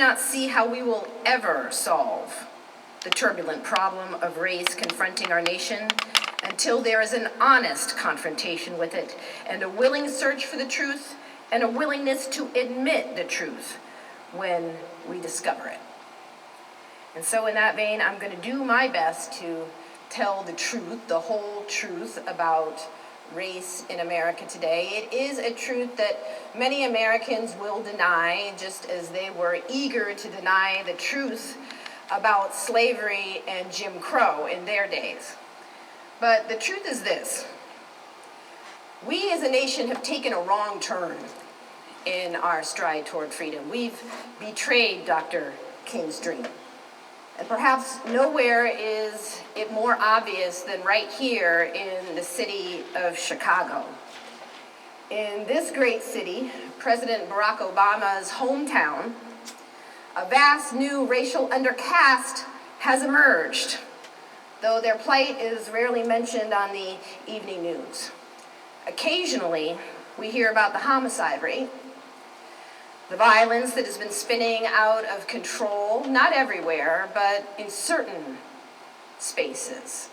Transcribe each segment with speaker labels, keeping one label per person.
Speaker 1: Not see how we will ever solve the turbulent problem of race confronting our nation until there is an honest confrontation with it and a willing search for the truth and a willingness to admit the truth when we discover it. And so in that vein, I'm going to do my best to tell the truth, the whole truth about race in America today. It is a truth that many Americans will deny, just as they were eager to deny the truth about slavery and Jim Crow in their days. But the truth is this: we as a nation have taken a wrong turn in our stride toward freedom. We've betrayed Dr. King's dream. And perhaps nowhere is it more obvious than right here in the city of Chicago. In this great city, President Barack Obama's hometown, a vast new racial undercaste has emerged, though their plight is rarely mentioned on the evening news. Occasionally, we hear about the homicide rate, the violence that has been spinning out of control, not everywhere, but in certain spaces,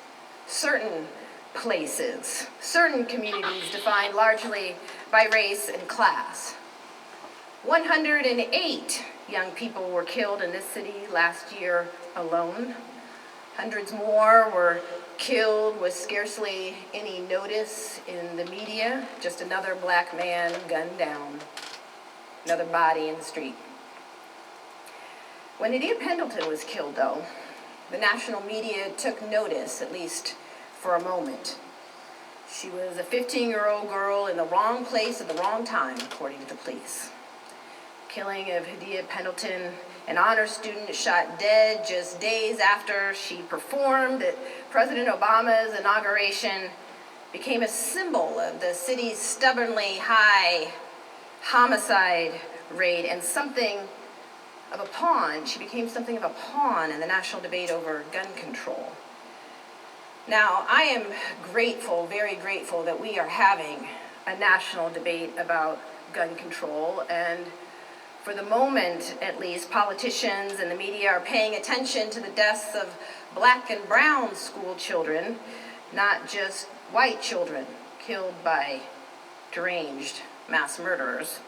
Speaker 1: certain places, certain communities defined largely by race and class. 108 young people were killed in this city last year alone. Hundreds more were killed with scarcely any notice in the media. Just another black man gunned down. Another body in the street. When Nydia Pendleton was killed, though, the national media took notice, at least for a moment. She was a 15-year-old girl in the wrong place at the wrong time, according to the police. Killing of Nydia Pendleton, an honor student shot dead just days after she performed at President Obama's inauguration, became a symbol of the city's stubbornly high homicide rate and something of a pawn. She became something of a pawn in the national debate over gun control. Now, I am grateful, very grateful, that we are having a national debate about gun control, and for the moment, at least, politicians and the media are paying attention to the deaths of black and brown school children, not just white children killed by deranged mass murderers.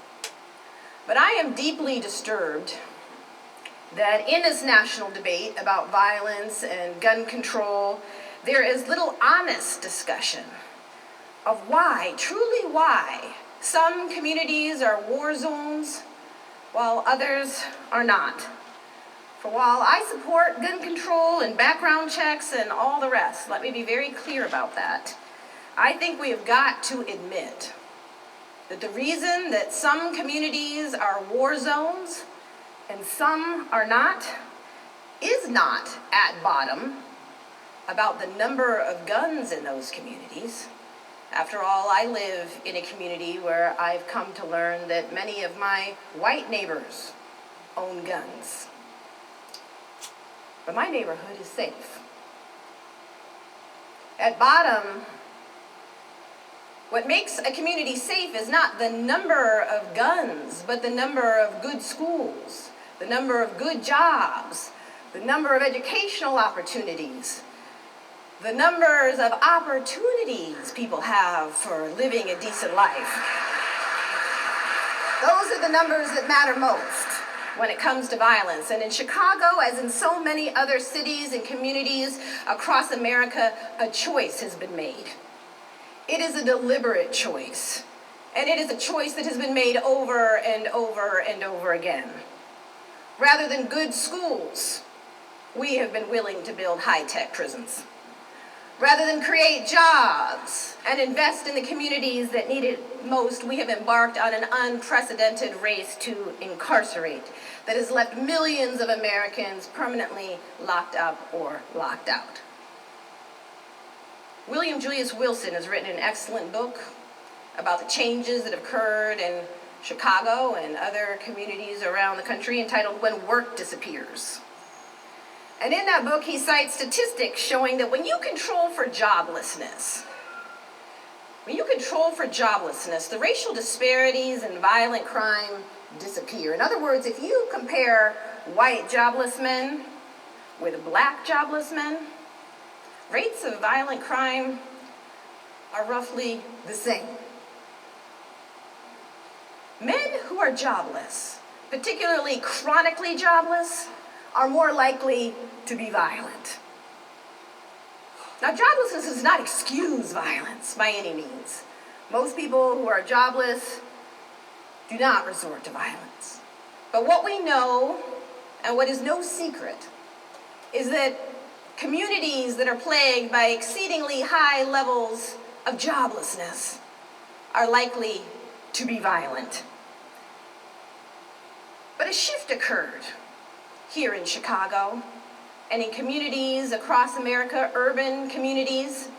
Speaker 1: But I am deeply disturbed that in this national debate about violence and gun control, there is little honest discussion of why, truly why, some communities are war zones while others are not. For while I support gun control and background checks and all the rest, let me be very clear about that, I think we have got to admit that the reason that some communities are war zones and some are not is not at bottom about the number of guns in those communities. After all, I live in a community where I've come to learn that many of my white neighbors own guns. But my neighborhood is safe. At bottom, what makes a community safe is not the number of guns, but the number of good schools, the number of good jobs, the number of educational opportunities, the numbers of opportunities people have for living a decent life. Those are the numbers that matter most when it comes to violence. And in Chicago, as in so many other cities and communities across America, a choice has been made. It is a deliberate choice, and it is a choice that has been made over and over and over again. Rather than good schools, we have been willing to build high-tech prisons. Rather than create jobs and invest in the communities that need it most, we have embarked on an unprecedented race to incarcerate that has left millions of Americans permanently locked up or locked out. William Julius Wilson has written an excellent book about the changes that have occurred in Chicago and other communities around the country entitled When Work Disappears. And in that book, he cites statistics showing that when you control for joblessness, the racial disparities and violent crime disappear. In other words, if you compare white jobless men with black jobless men, rates of violent crime are roughly the same. Men who are jobless, particularly chronically jobless, are more likely to be violent. Now, joblessness does not excuse violence by any means. Most people who are jobless do not resort to violence. But what we know, and what is no secret, is that communities that are plagued by exceedingly high levels of joblessness are likely to be violent. But a shift occurred here in Chicago and in communities across America, urban communities,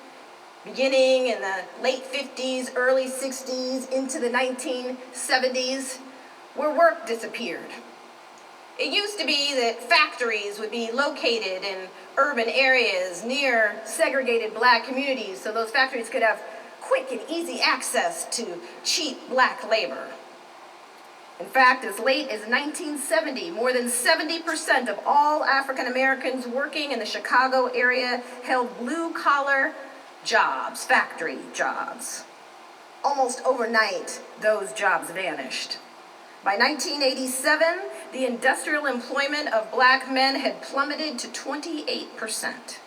Speaker 1: beginning in the late 50s, early 60s, into the 1970s, where work disappeared. It used to be that factories would be located in urban areas near segregated black communities, so those factories could have quick and easy access to cheap black labor. In fact, as late as 1970, more than 70% of all African Americans working in the Chicago area held blue-collar jobs, factory jobs. Almost overnight, those jobs vanished. By 1987, the industrial employment of black men had plummeted to 28%.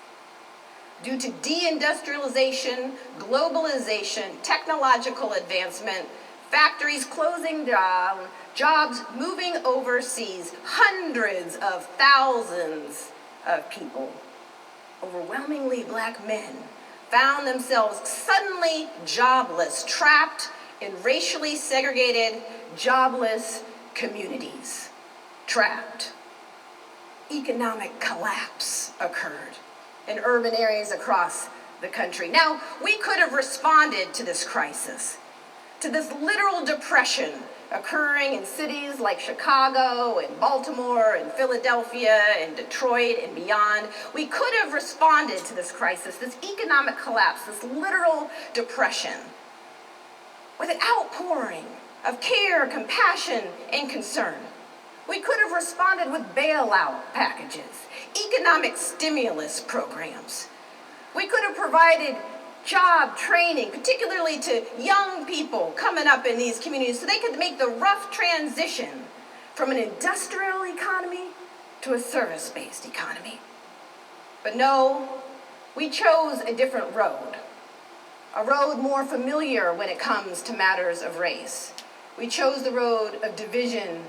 Speaker 1: Due to deindustrialization, globalization, technological advancement, factories closing down, jobs moving overseas, hundreds of thousands of people, overwhelmingly black men, found themselves suddenly jobless, trapped in racially segregated, jobless communities. Trapped. Economic collapse occurred in urban areas across the country. Now, we could have responded to this crisis, to this literal depression occurring in cities like Chicago and Baltimore and Philadelphia and Detroit and beyond. We could have responded to this crisis, this economic collapse, this literal depression, with an outpouring of care, compassion, and concern. We could have responded with bailout packages, economic stimulus programs. We could have provided job training, particularly to young people coming up in these communities, so they could make the rough transition from an industrial economy to a service-based economy. But no, we chose a different road, a road more familiar when it comes to matters of race. We chose the road of division,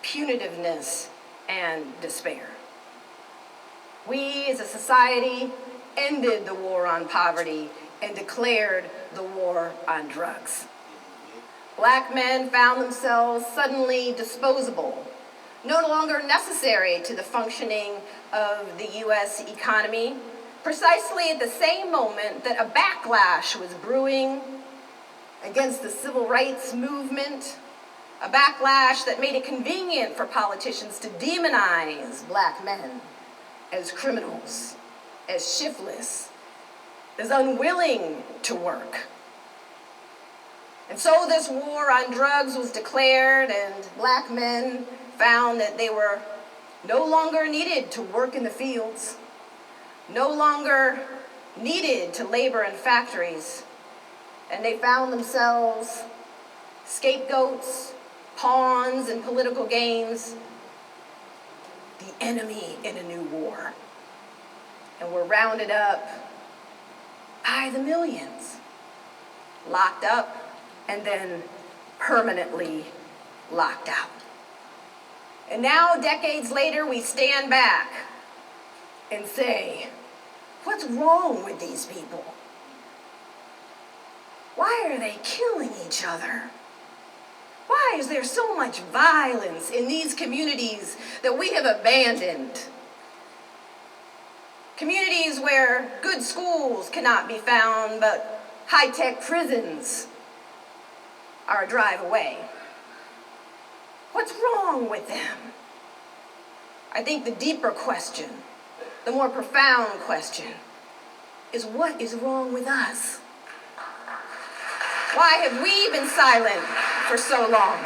Speaker 1: punitiveness, and despair. We, as a society, ended the war on poverty and declared the war on drugs. Black men found themselves suddenly disposable, no longer necessary to the functioning of the U.S. economy, precisely at the same moment that a backlash was brewing against the civil rights movement, a backlash that made it convenient for politicians to demonize black men as criminals, as shiftless, as unwilling to work. And so this war on drugs was declared, and black men found that they were no longer needed to work in the fields, no longer needed to labor in factories, and they found themselves scapegoats, pawns in political games, the enemy in a new war, and were rounded up by the millions, locked up, and then permanently locked out. And now, decades later, we stand back and say, what's wrong with these people? Why are they killing each other? Why is there so much violence in these communities that we have abandoned? Communities where good schools cannot be found, but high-tech prisons are a drive away. What's wrong with them? I think the deeper question, the more profound question, is what is wrong with us? Why have we been silent for so long?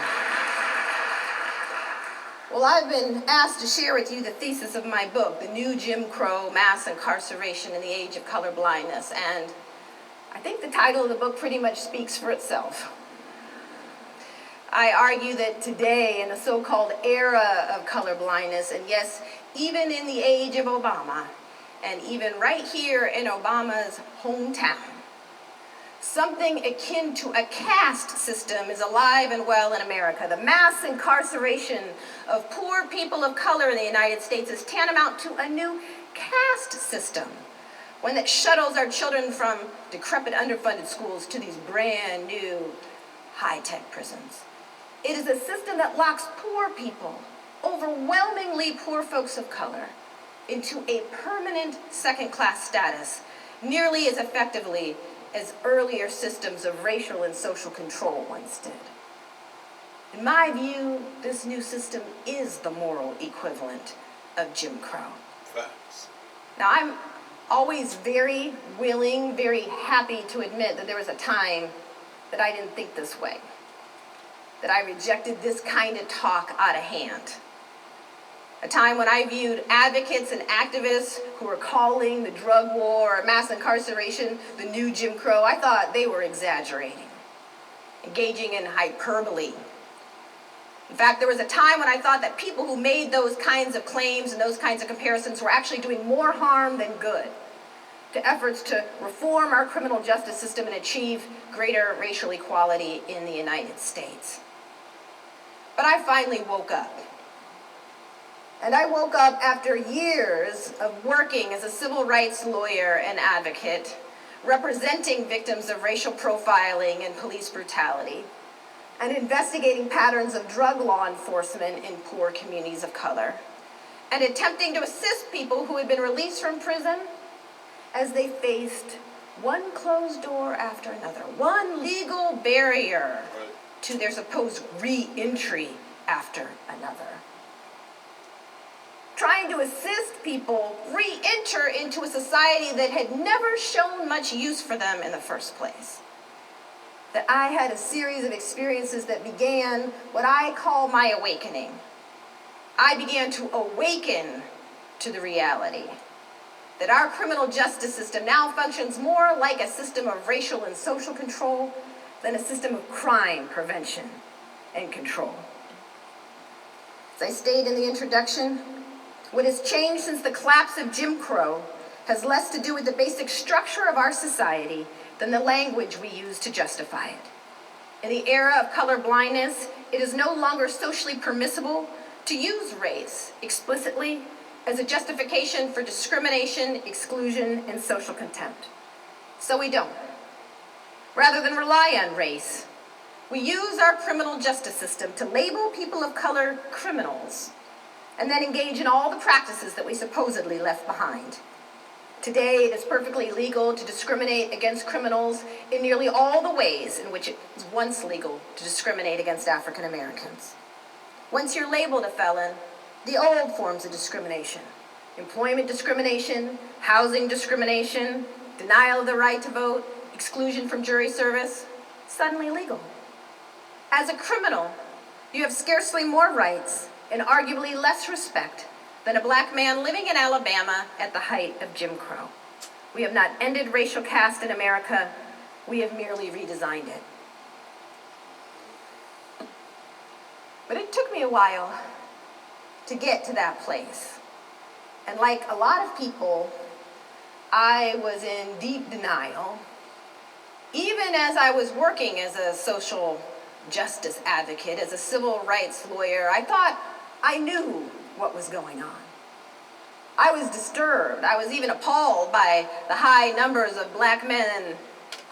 Speaker 1: Well, I've been asked to share with you the thesis of my book, The New Jim Crow, Mass Incarceration in the Age of Color Blindness, and I think the title of the book pretty much speaks for itself. I argue that today, in the so-called era of color blindness, and yes, even in the age of Obama, and even right here in Obama's hometown, something akin to a caste system is alive and well in America. The mass incarceration of poor people of color in the United States is tantamount to a new caste system, one that shuttles our children from decrepit underfunded schools to these brand new high-tech prisons. It is a system that locks poor people, overwhelmingly poor folks of color, into a permanent second-class status, nearly as effectively as earlier systems of racial and social control once did. In my view, this new system is the moral equivalent of Jim Crow.
Speaker 2: Facts.
Speaker 1: Now, I'm always very willing, very happy to admit that there was a time that I didn't think this way, that I rejected this kind of talk out of hand. A time when I viewed advocates and activists who were calling the drug war or mass incarceration the new Jim Crow, I thought they were exaggerating, engaging in hyperbole. In fact, there was a time when I thought that people who made those kinds of claims and those kinds of comparisons were actually doing more harm than good to efforts to reform our criminal justice system and achieve greater racial equality in the United States. But I finally woke up. And I woke up after years of working as a civil rights lawyer and advocate, representing victims of racial profiling and police brutality, and investigating patterns of drug law enforcement in poor communities of color, and attempting to assist people who had been released from prison as they faced one closed door after another, one legal barrier to their supposed re-entry after another. Trying to assist people re-enter into a society that had never shown much use for them in the first place. That I had a series of experiences that began what I call my awakening. I began to awaken to the reality that our criminal justice system now functions more like a system of racial and social control than a system of crime prevention and control. As I stated in the introduction, what has changed since the collapse of Jim Crow has less to do with the basic structure of our society than the language we use to justify it. In the era of color blindness, it is no longer socially permissible to use race explicitly as a justification for discrimination, exclusion, and social contempt. So we don't. Rather than rely on race, we use our criminal justice system to label people of color criminals and then engage in all the practices that we supposedly left behind. Today, it is perfectly legal to discriminate against criminals in nearly all the ways in which it was once legal to discriminate against African Americans. Once you're labeled a felon, the old forms of discrimination, employment discrimination, housing discrimination, denial of the right to vote, exclusion from jury service, suddenly legal. As a criminal, you have scarcely more rights and arguably less respect than a black man living in Alabama at the height of Jim Crow. We have not ended racial caste in America, we have merely redesigned it. But it took me a while to get to that place. And like a lot of people, I was in deep denial. Even as I was working as a social justice advocate, as a civil rights lawyer, I thought I knew what was going on. I was disturbed. I was even appalled by the high numbers of black men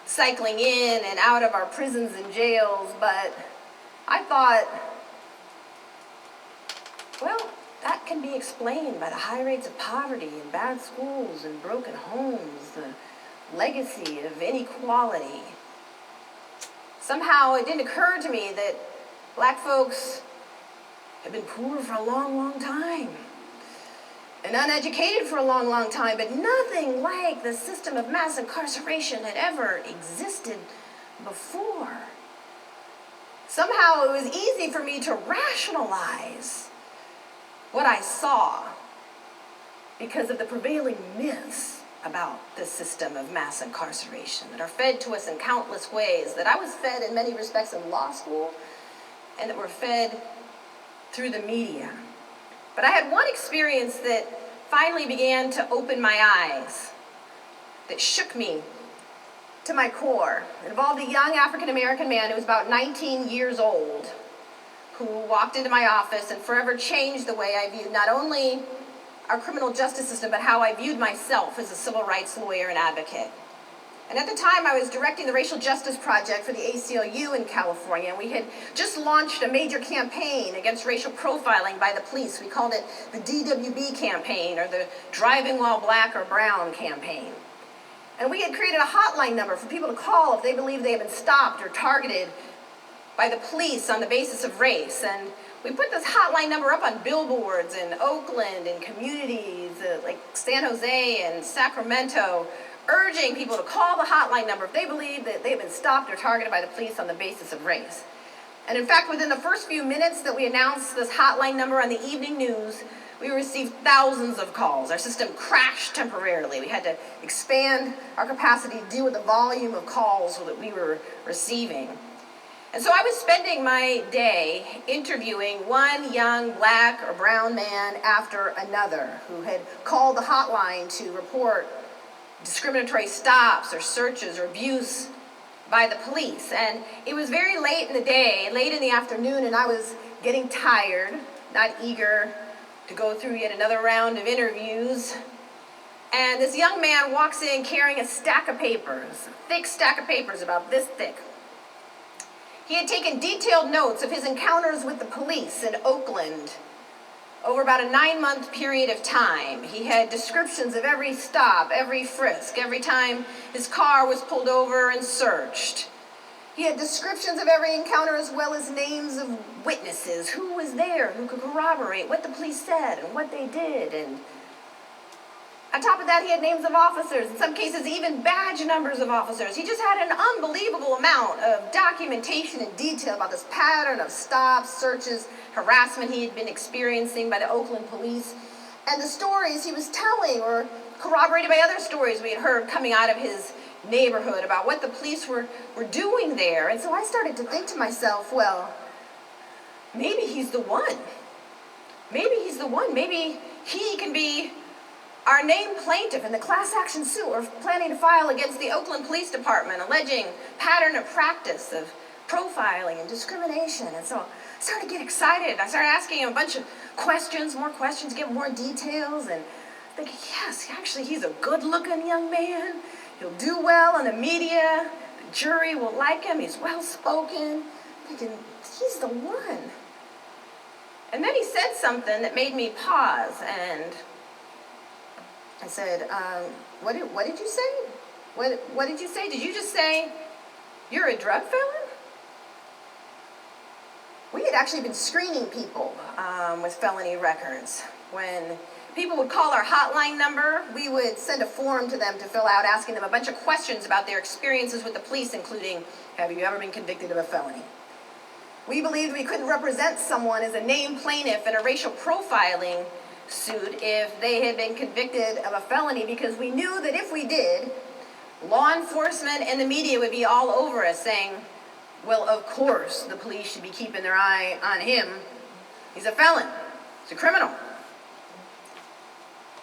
Speaker 1: cycling in and out of our prisons and jails, but I thought, well, that can be explained by the high rates of poverty and bad schools and broken homes, the legacy of inequality. Somehow it didn't occur to me that black folks have been poor for a long, long time and uneducated for a long, long time, but nothing like the system of mass incarceration had ever existed before. Somehow it was easy for me to rationalize what I saw because of the prevailing myths about this system of mass incarceration that are fed to us in countless ways, that I was fed in many respects in law school, and that were fed through the media. But I had one experience that finally began to open my eyes, that shook me to my core. It involved a young African-American man who was about 19 years old, who walked into my office and forever changed the way I viewed not only our criminal justice system, but how I viewed myself as a civil rights lawyer and advocate. And at the time, I was directing the Racial Justice Project for the ACLU in California, and we had just launched a major campaign against racial profiling by the police. We called it the DWB campaign, or the Driving While Black or Brown campaign. And we had created a hotline number for people to call if they believed they had been stopped or targeted by the police on the basis of race. And we put this hotline number up on billboards in Oakland and communities like San Jose and Sacramento, urging people to call the hotline number if they believed that they had been stopped or targeted by the police on the basis of race. And in fact, within the first few minutes that we announced this hotline number on the evening news, we received thousands of calls. Our system crashed temporarily. We had to expand our capacity to deal with the volume of calls that we were receiving. And so I was spending my day interviewing one young black or brown man after another who had called the hotline to report discriminatory stops or searches or abuse by the police. And it was very late in the day, late in the afternoon, and I was getting tired, not eager to go through yet another round of interviews. And this young man walks in carrying a stack of papers, a thick stack of papers about this thick. He had taken detailed notes of his encounters with the police in Oakland over about a 9-month period of time. He had descriptions of every stop, every frisk, every time his car was pulled over and searched. He had descriptions of every encounter as well as names of witnesses, who was there, who could corroborate what the police said and what they did. And on top of that, he had names of officers, in some cases even badge numbers of officers. He just had an unbelievable amount of documentation and detail about this pattern of stops, searches, harassment he had been experiencing by the Oakland police. And the stories he was telling were corroborated by other stories we had heard coming out of his neighborhood about what the police were doing there. And so I started to think to myself, well, maybe he's the one. Maybe he's the one. Maybe he can be our named plaintiff in the class action suit we're planning to file against the Oakland Police Department, alleging pattern of practice of profiling and discrimination. And so I started to get excited. I started asking him a bunch of questions, get more details, and thinking, yes, actually, he's a good-looking young man. He'll do well in the media. The jury will like him. He's well-spoken. Thinking, he's the one. And then he said something that made me pause, and I said, what did you say? What did you say? Did you just say you're a drug felon? We had actually been screening people with felony records. When people would call our hotline number, we would send a form to them to fill out, asking them a bunch of questions about their experiences with the police, including, have you ever been convicted of a felony? We believed we couldn't represent someone as a named plaintiff in a racial profiling suit if they had been convicted of a felony, because we knew that if we did, law enforcement and the media would be all over us saying, well, of course the police should be keeping their eye on him. He's a felon. He's a criminal.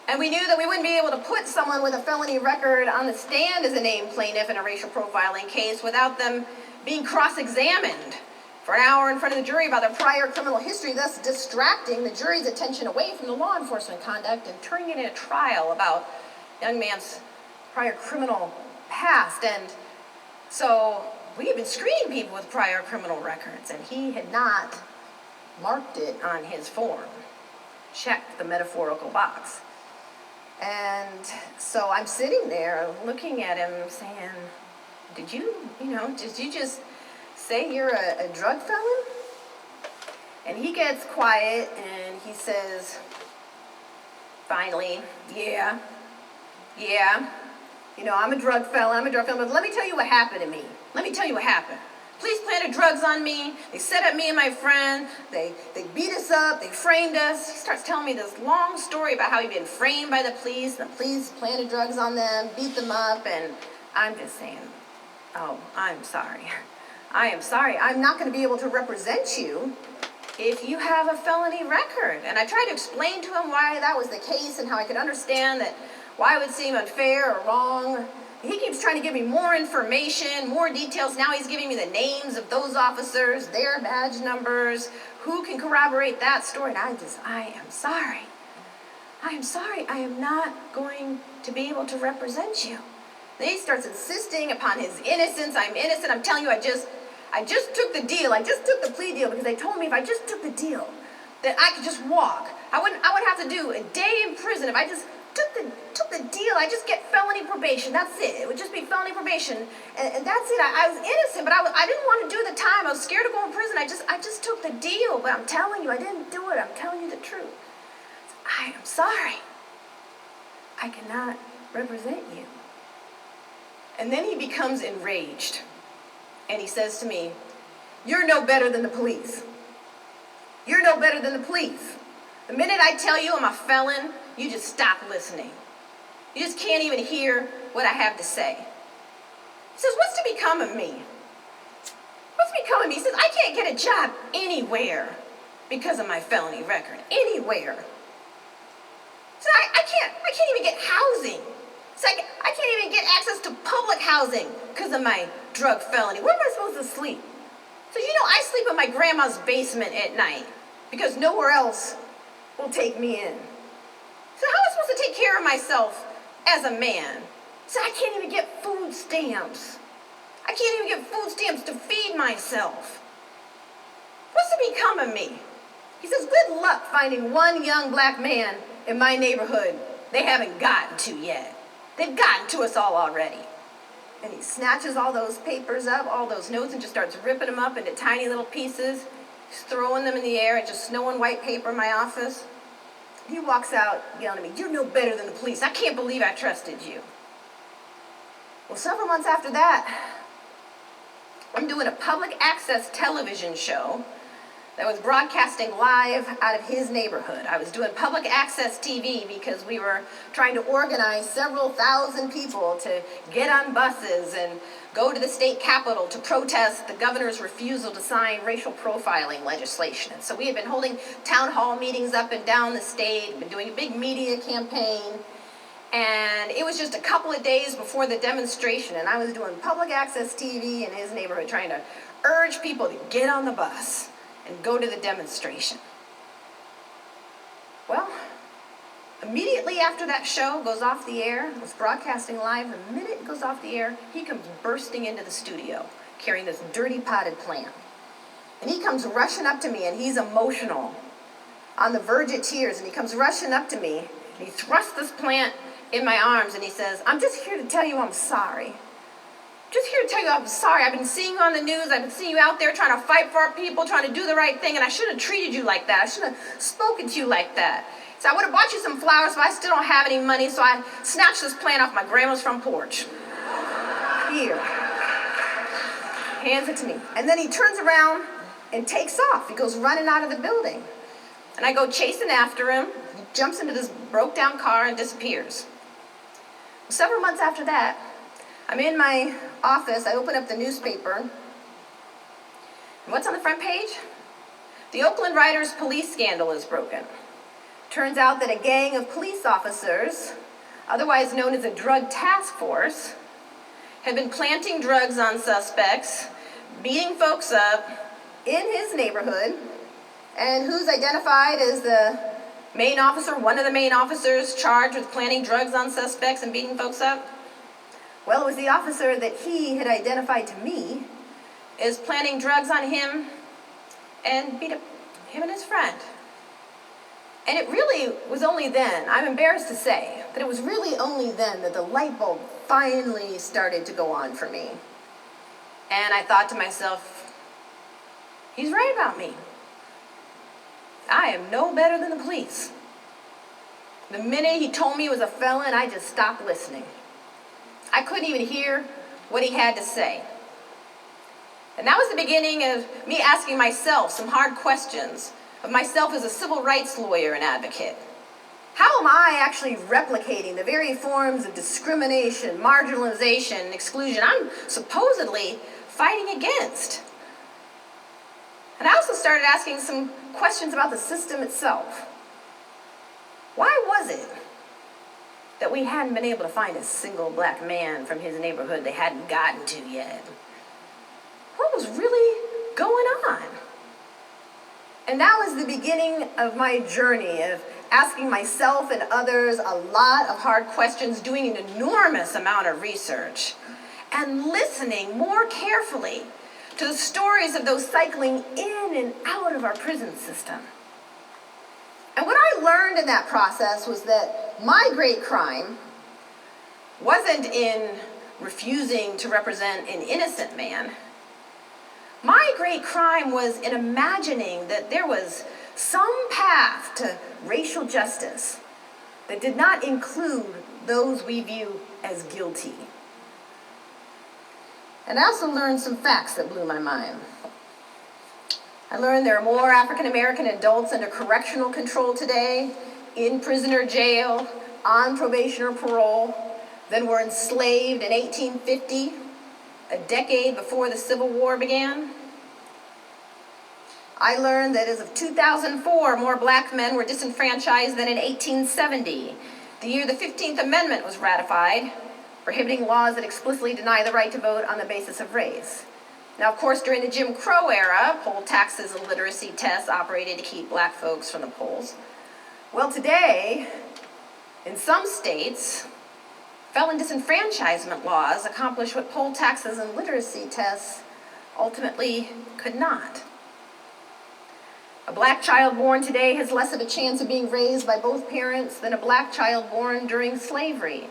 Speaker 1: And we knew that we wouldn't be able to put someone with a felony record on the stand as a named plaintiff in a racial profiling case without them being cross-examined for an hour in front of the jury about their prior criminal history, thus distracting the jury's attention away from the law enforcement conduct and turning it into a trial about the young man's prior criminal past. And so we had been screening people with prior criminal records, and he had not marked it on his form, checked the metaphorical box. And so I'm sitting there looking at him saying, did you just say you're a drug felon? And he gets quiet and he says, finally, yeah, I'm a drug felon, but let me tell you what happened to me. Let me tell you what happened. Police planted drugs on me. They set up me and my friend. They beat us up. They framed us. He starts telling me this long story about how he'd been framed by the police. And the police planted drugs on them, beat them up. And I'm just saying, oh, I'm sorry. I am sorry. I'm not going to be able to represent you if you have a felony record. And I tried to explain to him why that was the case and how I could understand that why it would seem unfair or wrong. He keeps trying to give me more information, more details. Now he's giving me the names of those officers, their badge numbers, who can corroborate that story. And I am sorry. I am sorry. I am not going to be able to represent you. Then he starts insisting upon his innocence. I'm innocent. I'm telling you, I just took the deal. I just took the plea deal because they told me if I just took the deal that I could just walk. I wouldn't have to do a day in prison if I just took the deal. I just get felony probation. That's it. It would just be felony probation, and that's it. I was innocent, but I didn't want to do the time. I was scared of going to prison. I just took the deal. But I'm telling you, I didn't do it. I'm telling you the truth. I am sorry. I cannot represent you. And then he becomes enraged, and he says to me, "You're no better than the police. You're no better than the police. The minute I tell you I'm a felon, you just stop listening. You just can't even hear what I have to say." He says, "What's to become of me? What's to become of me?" He says, "I can't get a job anywhere because of my felony record. Anywhere." He says, I can't even get housing. It's like, I can't even get access to public housing because of my drug felony. Where am I supposed to sleep? So, I sleep in my grandma's basement at night because nowhere else will take me in. So how am I supposed to take care of myself as a man? So I can't even get food stamps. I can't even get food stamps to feed myself. What's to become of me?" He says, "Good luck finding one young black man in my neighborhood they haven't gotten to yet. They've gotten to us all already." And he snatches all those papers up, all those notes, and just starts ripping them up into tiny little pieces. He's throwing them in the air. It's just snow and white paper in my office. He walks out yelling at me, "You're no better than the police. I can't believe I trusted you." Well, several months after that, I'm doing a public access television show that was broadcasting live out of his neighborhood. I was doing public access TV because we were trying to organize several thousand people to get on buses and go to the state capitol to protest the governor's refusal to sign racial profiling legislation. And so we had been holding town hall meetings up and down the state, been doing a big media campaign, and it was just a couple of days before the demonstration, and I was doing public access TV in his neighborhood trying to urge people to get on the bus and go to the demonstration. Well, immediately after that show goes off the air, it was broadcasting live, the minute it goes off the air, he comes bursting into the studio carrying this dirty potted plant. And he comes rushing up to me, and he's emotional, on the verge of tears, and he comes rushing up to me, and he thrusts this plant in my arms, and he says, "I'm just here to tell you I'm sorry. Just here to tell you I'm sorry. I've been seeing you on the news. I've been seeing you out there trying to fight for our people, trying to do the right thing, and I shouldn't have treated you like that. I shouldn't have spoken to you like that. So I would have bought you some flowers, but I still don't have any money, so I snatched this plant off my grandma's front porch. Here." Hands it to me. And then he turns around and takes off. He goes running out of the building. And I go chasing after him. He jumps into this broke-down car and disappears. Several months after that, I'm in my office. I open up the newspaper. And what's on the front page? The Oakland Riders police scandal is broken. Turns out that a gang of police officers, otherwise known as a drug task force, had been planting drugs on suspects, beating folks up in his neighborhood, and who's identified as the main officer, one of the main officers charged with planting drugs on suspects and beating folks up? Well, it was the officer that he had identified to me as planting drugs on him and beat up him and his friend. And it really was only then, I'm embarrassed to say, but it was really only then that the light bulb finally started to go on for me. And I thought to myself, he's right about me. I am no better than the police. The minute he told me he was a felon, I just stopped listening. I couldn't even hear what he had to say. And that was the beginning of me asking myself some hard questions of myself as a civil rights lawyer and advocate. How am I actually replicating the very forms of discrimination, marginalization, and exclusion I'm supposedly fighting against? And I also started asking some questions about the system itself. Why was it that we hadn't been able to find a single black man from his neighborhood they hadn't gotten to yet? What was really going on? And that was the beginning of my journey of asking myself and others a lot of hard questions, doing an enormous amount of research, and listening more carefully to the stories of those cycling in and out of our prison system. And what I learned in that process was that my great crime wasn't in refusing to represent an innocent man. My great crime was in imagining that there was some path to racial justice that did not include those we view as guilty. And I also learned some facts that blew my mind. I learned there are more African American adults under correctional control today, in prison or jail, on probation or parole, than were enslaved in 1850, a decade before the Civil War began. I learned that as of 2004, more black men were disenfranchised than in 1870, the year the 15th Amendment was ratified, prohibiting laws that explicitly deny the right to vote on the basis of race. Now, of course, during the Jim Crow era, poll taxes and literacy tests operated to keep black folks from the polls. Well, today, in some states, felon disenfranchisement laws accomplish what poll taxes and literacy tests ultimately could not. A black child born today has less of a chance of being raised by both parents than a black child born during slavery.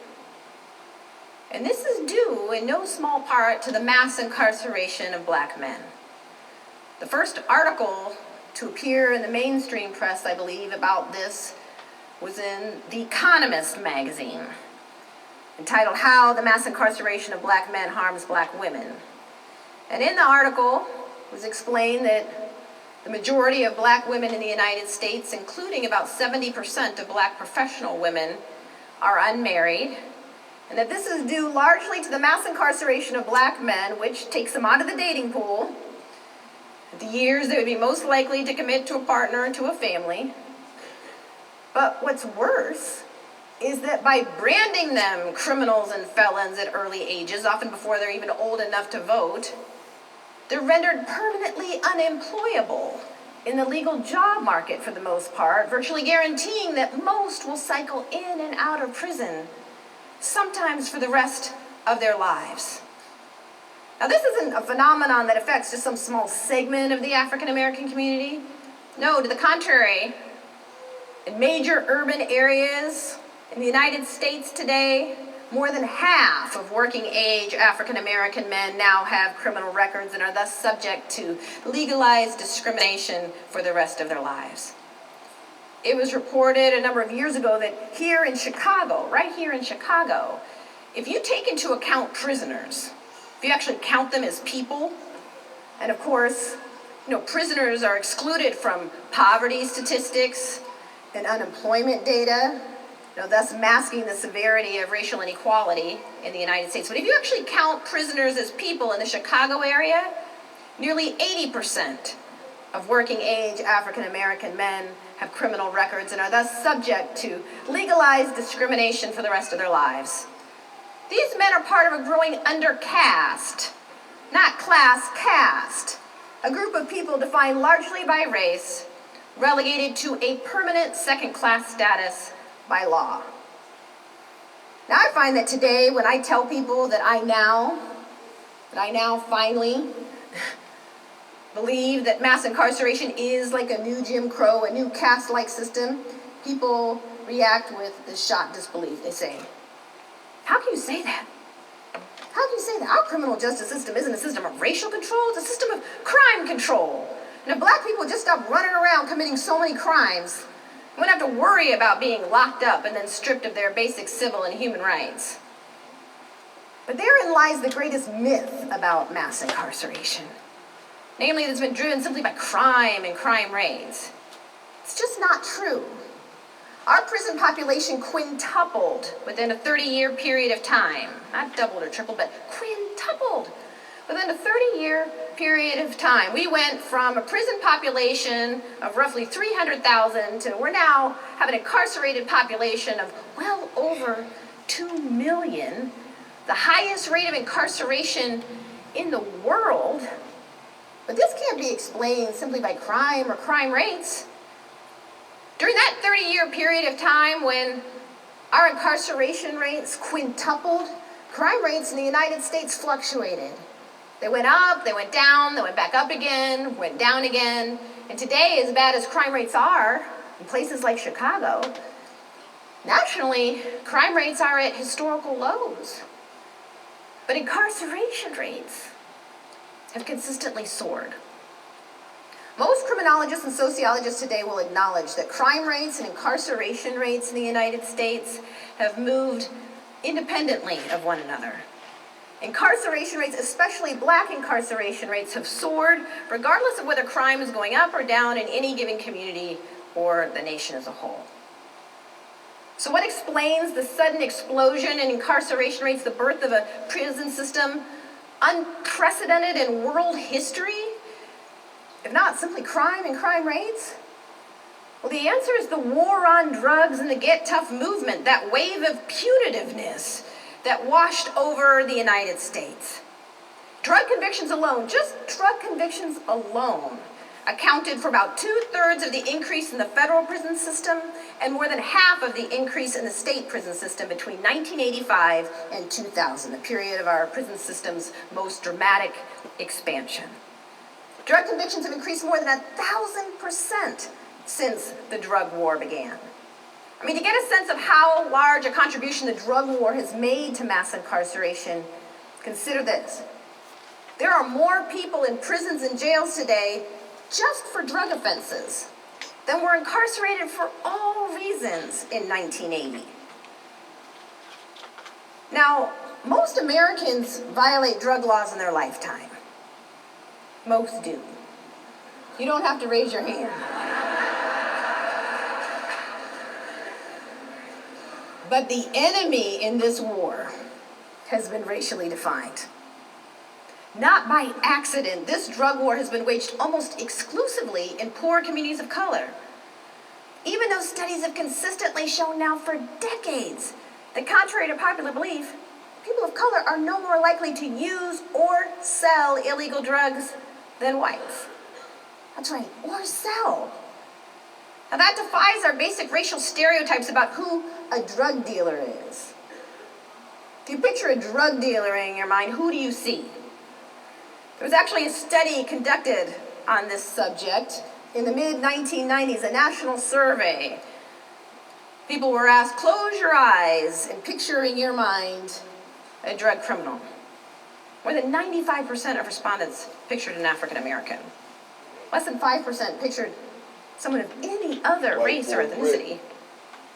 Speaker 1: And this is due in no small part to the mass incarceration of black men. The first article to appear in the mainstream press, I believe, about this was in The Economist magazine, entitled How the Mass Incarceration of Black Men Harms Black Women. And in the article was explained that the majority of black women in the United States, including about 70% of black professional women, are unmarried, and that this is due largely to the mass incarceration of black men, which takes them out of the dating pool at the years they would be most likely to commit to a partner and to a family. But what's worse is that by branding them criminals and felons at early ages, often before they're even old enough to vote, they're rendered permanently unemployable in the legal job market for the most part, virtually guaranteeing that most will cycle in and out of prison, sometimes for the rest of their lives. Now, this isn't a phenomenon that affects just some small segment of the African American community. No, to the contrary, in major urban areas in the United States today, more than half of working-age African-American men now have criminal records and are thus subject to legalized discrimination for the rest of their lives. It was reported a number of years ago that here in Chicago, right here in Chicago, if you take into account prisoners, if you actually count them as people, and of course, prisoners are excluded from poverty statistics and unemployment data, thus masking the severity of racial inequality in the United States. But if you actually count prisoners as people in the Chicago area, nearly 80% of working-age African-American men have criminal records and are thus subject to legalized discrimination for the rest of their lives. These men are part of a growing undercaste, not class caste, a group of people defined largely by race, relegated to a permanent second-class status by law. Now, I find that today, when I tell people that I now finally believe that mass incarceration is like a new Jim Crow, a new caste-like system, people react with this shocked disbelief. They say, "How can you say that? How can you say that? Our criminal justice system isn't a system of racial control, it's a system of crime control. And if black people just stop running around committing so many crimes, we wouldn't have to worry about being locked up and then stripped of their basic civil and human rights." But therein lies the greatest myth about mass incarceration. namely that's been driven simply by crime and crime rates. It's just not true. Our prison population quintupled within a 30-year period of time. Not doubled or tripled, but quintupled within a 30-year period of time. We went from a prison population of roughly 300,000 to we're now have an incarcerated population of well over 2 million, the highest rate of incarceration in the world. But this can't be explained simply by crime or crime rates. During that 30-year period of time when our incarceration rates quintupled, crime rates in the United States fluctuated. They went up, they went down, they went back up again, went down again. And today, as bad as crime rates are in places like Chicago, nationally, crime rates are at historical lows. But incarceration rates have consistently soared. Most criminologists and sociologists today will acknowledge that crime rates and incarceration rates in the United States have moved independently of one another. Incarceration rates, especially black incarceration rates, have soared regardless of whether crime is going up or down in any given community or the nation as a whole. So what explains the sudden explosion in incarceration rates, the birth of a prison system unprecedented in world history, if not simply crime and crime rates? Well, the answer is the war on drugs and the Get Tough movement, that wave of punitiveness that washed over the United States. Drug convictions alone, just drug convictions alone, accounted for about 2/3 of the increase in the federal prison system and more than half of the increase in the state prison system between 1985 and 2000, the period of our prison system's most dramatic expansion. Drug convictions have increased more than 1,000% since the drug war began. I mean, to get a sense of how large a contribution the drug war has made to mass incarceration, consider this. There are more people in prisons and jails today just for drug offenses than were incarcerated for all reasons in 1980. Now, most Americans violate drug laws in their lifetime. Most do. You don't have to raise your hand. But the enemy in this war has been racially defined. Not by accident, this drug war has been waged almost exclusively in poor communities of color. Even though studies have consistently shown now for decades that, contrary to popular belief, people of color are no more likely to use or sell illegal drugs than whites. That's right, or sell. Now that defies our basic racial stereotypes about who a drug dealer is. If you picture a drug dealer in your mind, who do you see? There was actually a study conducted on this subject in the mid-1990s, a national survey. People were asked, close your eyes and picture in your mind a drug criminal. More than 95% of respondents pictured an African American. Less than 5% pictured someone of any other race or ethnicity.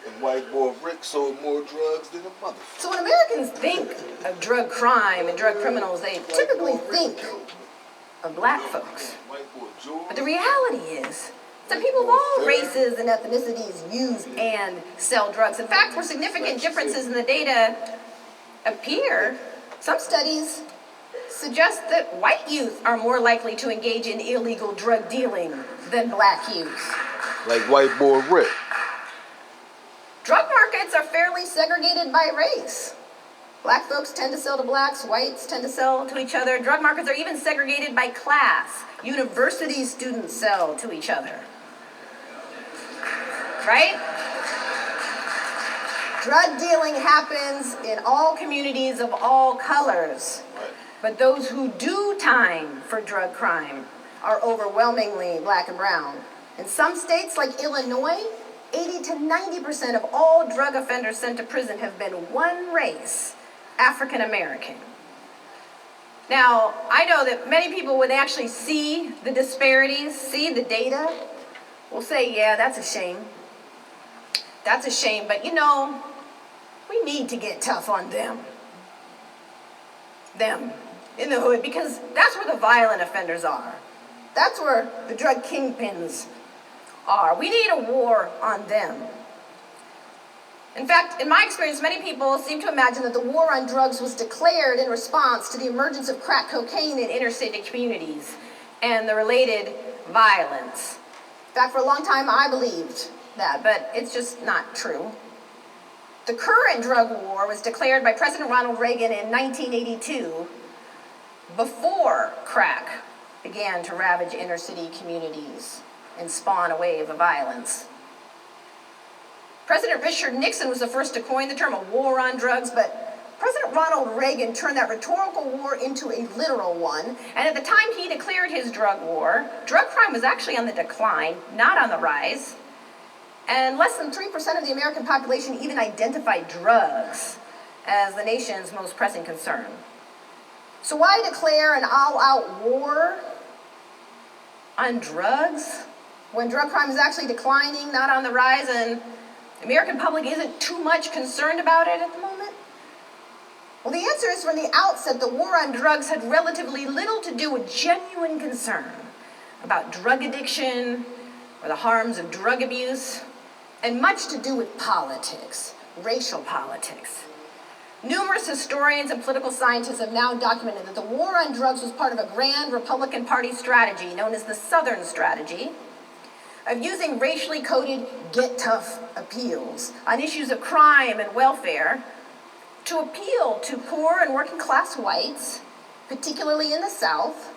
Speaker 2: And white boy Rick sold more drugs than a motherfucker.
Speaker 1: So when Americans think of drug crime and drug criminals, they typically think of black folks. But the reality is that people of all races and ethnicities use and sell drugs. In fact, where significant differences in the data appear, some studies suggest that white youth are more likely to engage in illegal drug dealing than black youth.
Speaker 2: Like white boy Rick.
Speaker 1: Drug markets are fairly segregated by race. Black folks tend to sell to blacks, whites tend to sell to each other. Drug markets are even segregated by class. University students sell to each other. Right? Drug dealing happens in all communities of all colors. But those who do time for drug crime are overwhelmingly black and brown. In some states like Illinois, 80 to 90% of all drug offenders sent to prison have been one race, African American. Now, I know that many people, when they actually see the disparities, see the data, will say, yeah, that's a shame. That's a shame, but you know, we need to get tough on them. Them, in the hood, because that's where the violent offenders are. That's where the drug kingpins are. We need a war on them. In fact, in my experience, many people seem to imagine that the war on drugs was declared in response to the emergence of crack cocaine in inner city communities and the related violence. In fact, for a long time, I believed that, but it's just not true. The current drug war was declared by President Ronald Reagan in 1982, before crack began to ravage inner city communities and spawn a wave of violence. President Richard Nixon was the first to coin the term a war on drugs, but President Ronald Reagan turned that rhetorical war into a literal one, and at the time he declared his drug war, drug crime was actually on the decline, not on the rise, and less than 3% of the American population even identified drugs as the nation's most pressing concern. So why declare an all-out war on drugs when drug crime is actually declining, not on the rise, and the American public isn't too much concerned about it at the moment? Well, the answer is from the outset, the war on drugs had relatively little to do with genuine concern about drug addiction or the harms of drug abuse, and much to do with politics, racial politics. Numerous historians and political scientists have now documented that the war on drugs was part of a grand Republican Party strategy known as the Southern Strategy of using racially coded get-tough appeals on issues of crime and welfare to appeal to poor and working-class whites, particularly in the South,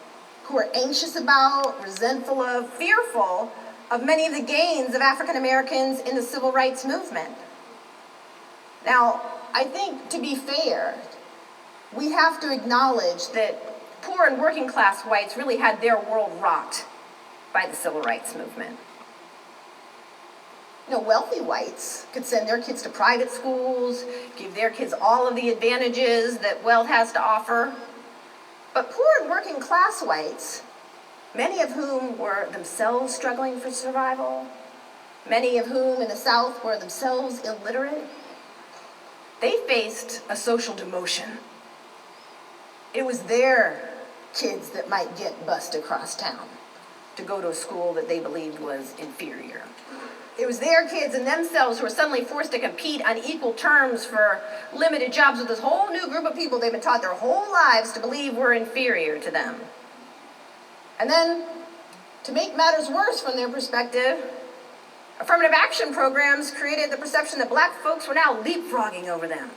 Speaker 1: who are anxious about, resentful of, fearful of many of the gains of African Americans in the civil rights movement. Now, I think, to be fair, we have to acknowledge that poor and working-class whites really had their world rocked by the civil rights movement. Wealthy whites could send their kids to private schools, give their kids all of the advantages that wealth has to offer. But poor and working class whites, many of whom were themselves struggling for survival, many of whom in the South were themselves illiterate, they faced a social demotion. It was their kids that might get bused across town to go to a school that they believed was inferior. It was their kids and themselves who were suddenly forced to compete on equal terms for limited jobs with this whole new group of people they've been taught their whole lives to believe were inferior to them. And then, to make matters worse from their perspective, affirmative action programs created the perception that black folks were now leapfrogging over them,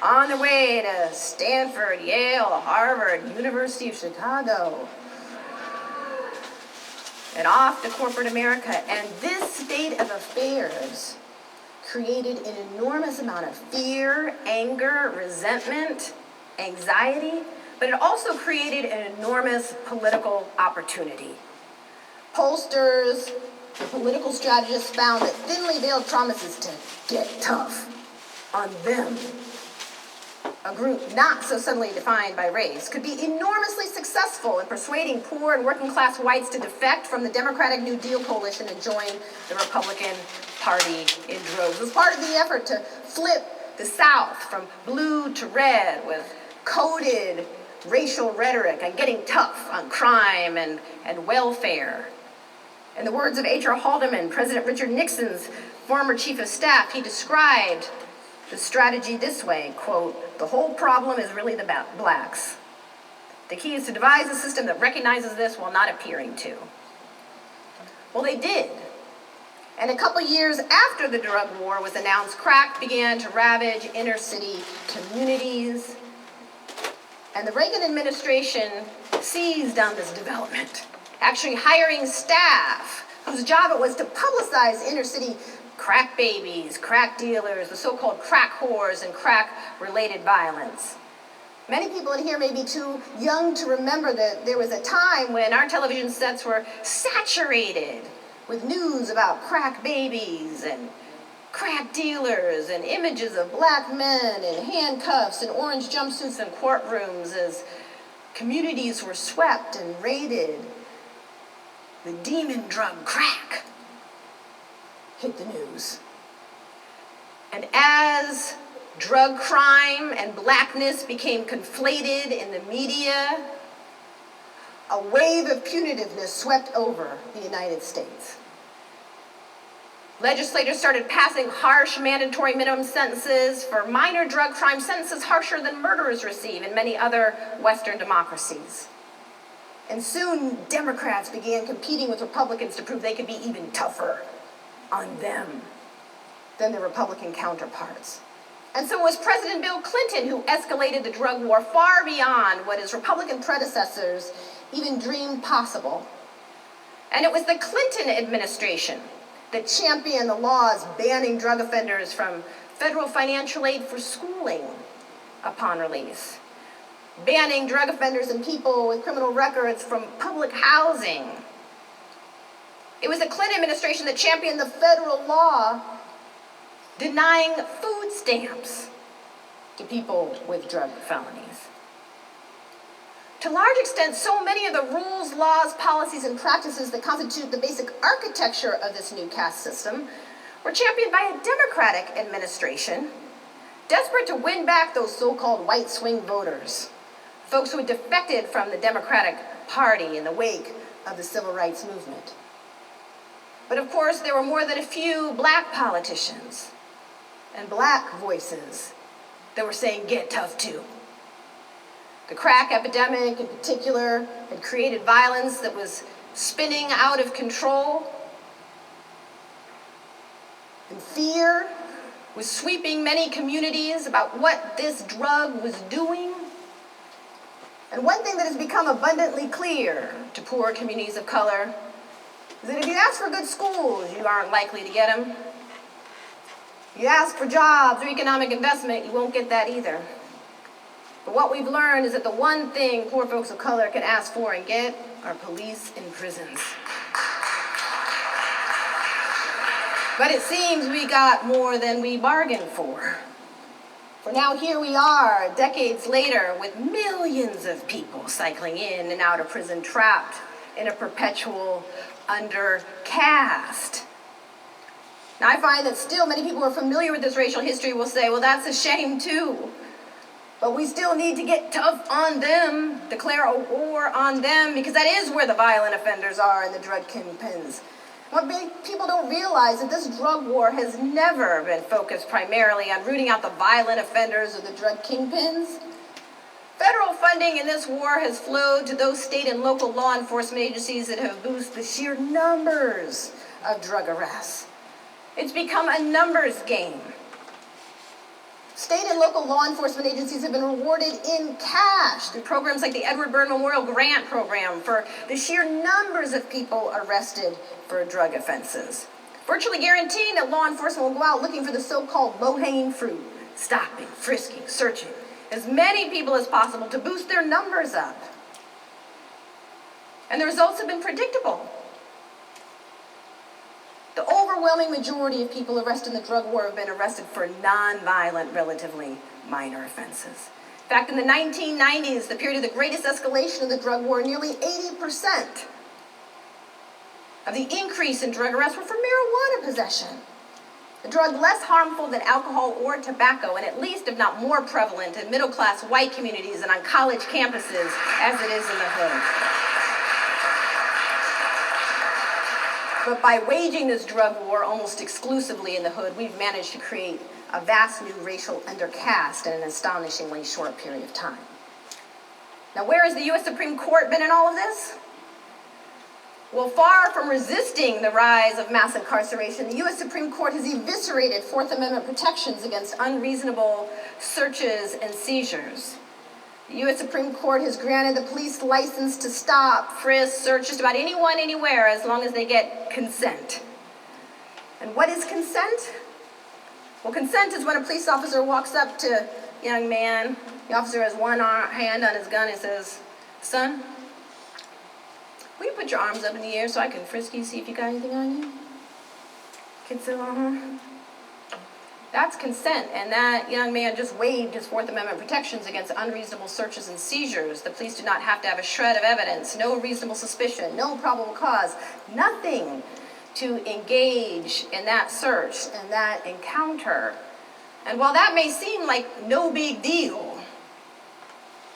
Speaker 1: on their way to Stanford, Yale, Harvard, University of Chicago, and off to corporate America. And this state of affairs created an enormous amount of fear, anger, resentment, anxiety, but it also created an enormous political opportunity. Pollsters, the political strategists found that thinly veiled promises to get tough on them, a group not so subtly defined by race, could be enormously successful in persuading poor and working class whites to defect from the Democratic New Deal coalition and join the Republican Party in droves. It was part of the effort to flip the South from blue to red with coded racial rhetoric and getting tough on crime and welfare. In the words of H.R. Haldeman, President Richard Nixon's former chief of staff, he described the strategy this way, quote, "The whole problem is really the blacks. The key is to devise a system that recognizes this while not appearing to." Well, they did. And a couple years after the drug war was announced, crack began to ravage inner city communities. And the Reagan administration seized on this development, actually hiring staff whose job it was to publicize inner city crack babies, crack dealers, the so-called crack whores, and crack-related violence. Many people in here may be too young to remember that there was a time when our television sets were saturated with news about crack babies and crack dealers and images of black men in handcuffs and orange jumpsuits in courtrooms as communities were swept and raided. The demon drug crack hit the news. And as drug crime and blackness became conflated in the media, a wave of punitiveness swept over the United States. Legislators started passing harsh mandatory minimum sentences for minor drug crime, sentences harsher than murderers receive in many other Western democracies. And soon, Democrats began competing with Republicans to prove they could be even tougher on them than their Republican counterparts. And so it was President Bill Clinton who escalated the drug war far beyond what his Republican predecessors even dreamed possible. And it was the Clinton administration that championed the laws banning drug offenders from federal financial aid for schooling upon release, banning drug offenders and people with criminal records from public housing. It was the Clinton administration that championed the federal law denying food stamps to people with drug felonies. To a large extent, so many of the rules, laws, policies, and practices that constitute the basic architecture of this new caste system were championed by a Democratic administration, desperate to win back those so-called white swing voters, folks who had defected from the Democratic Party in the wake of the Civil Rights Movement. But of course, there were more than a few black politicians and black voices that were saying, get tough too. The crack epidemic in particular had created violence that was spinning out of control. And fear was sweeping many communities about what this drug was doing. And one thing that has become abundantly clear to poor communities of color is that if you ask for good schools, you aren't likely to get them. You ask for jobs or economic investment, you won't get that either. But what we've learned is that the one thing poor folks of color can ask for and get are police and prisons. But it seems we got more than we bargained for. For now here we are, decades later, with millions of people cycling in and out of prison, trapped in a perpetual undercaste. Now I find that still many people who are familiar with this racial history will say, well, that's a shame too. But we still need to get tough on them, declare a war on them, because that is where the violent offenders are and the drug kingpins. What people don't realize is that this drug war has never been focused primarily on rooting out the violent offenders or the drug kingpins. Federal funding in this war has flowed to those state and local law enforcement agencies that have boosted the sheer numbers of drug arrests. It's become a numbers game. State and local law enforcement agencies have been rewarded in cash through programs like the Edward Byrne Memorial Grant Program for the sheer numbers of people arrested for drug offenses, virtually guaranteeing that law enforcement will go out looking for the so-called low-hanging fruit, stopping, frisking, searching as many people as possible to boost their numbers up. And the results have been predictable. The overwhelming majority of people arrested in the drug war have been arrested for non-violent, relatively minor offenses. In fact, in the 1990s, the period of the greatest escalation of the drug war, nearly 80% of the increase in drug arrests were for marijuana possession, a drug less harmful than alcohol or tobacco, and at least, if not more prevalent, in middle-class white communities and on college campuses as it is in the hood. But by waging this drug war almost exclusively in the hood, we've managed to create a vast new racial undercaste in an astonishingly short period of time. Now, where has the U.S. Supreme Court been in all of this? Well, far from resisting the rise of mass incarceration, the U.S. Supreme Court has eviscerated Fourth Amendment protections against unreasonable searches and seizures. The U.S. Supreme Court has granted the police license to stop, frisk, search just about anyone, anywhere, as long as they get consent. And what is consent? Well, consent is when a police officer walks up to a young man. The officer has one hand on his gun and says, "Son, will you put your arms up in the air so I can frisk you, see if you got anything on you?" Kid said, That's consent, and that young man just waived his Fourth Amendment protections against unreasonable searches and seizures. The police do not have to have a shred of evidence, no reasonable suspicion, no probable cause, nothing to engage in that search and that encounter. And while that may seem like no big deal,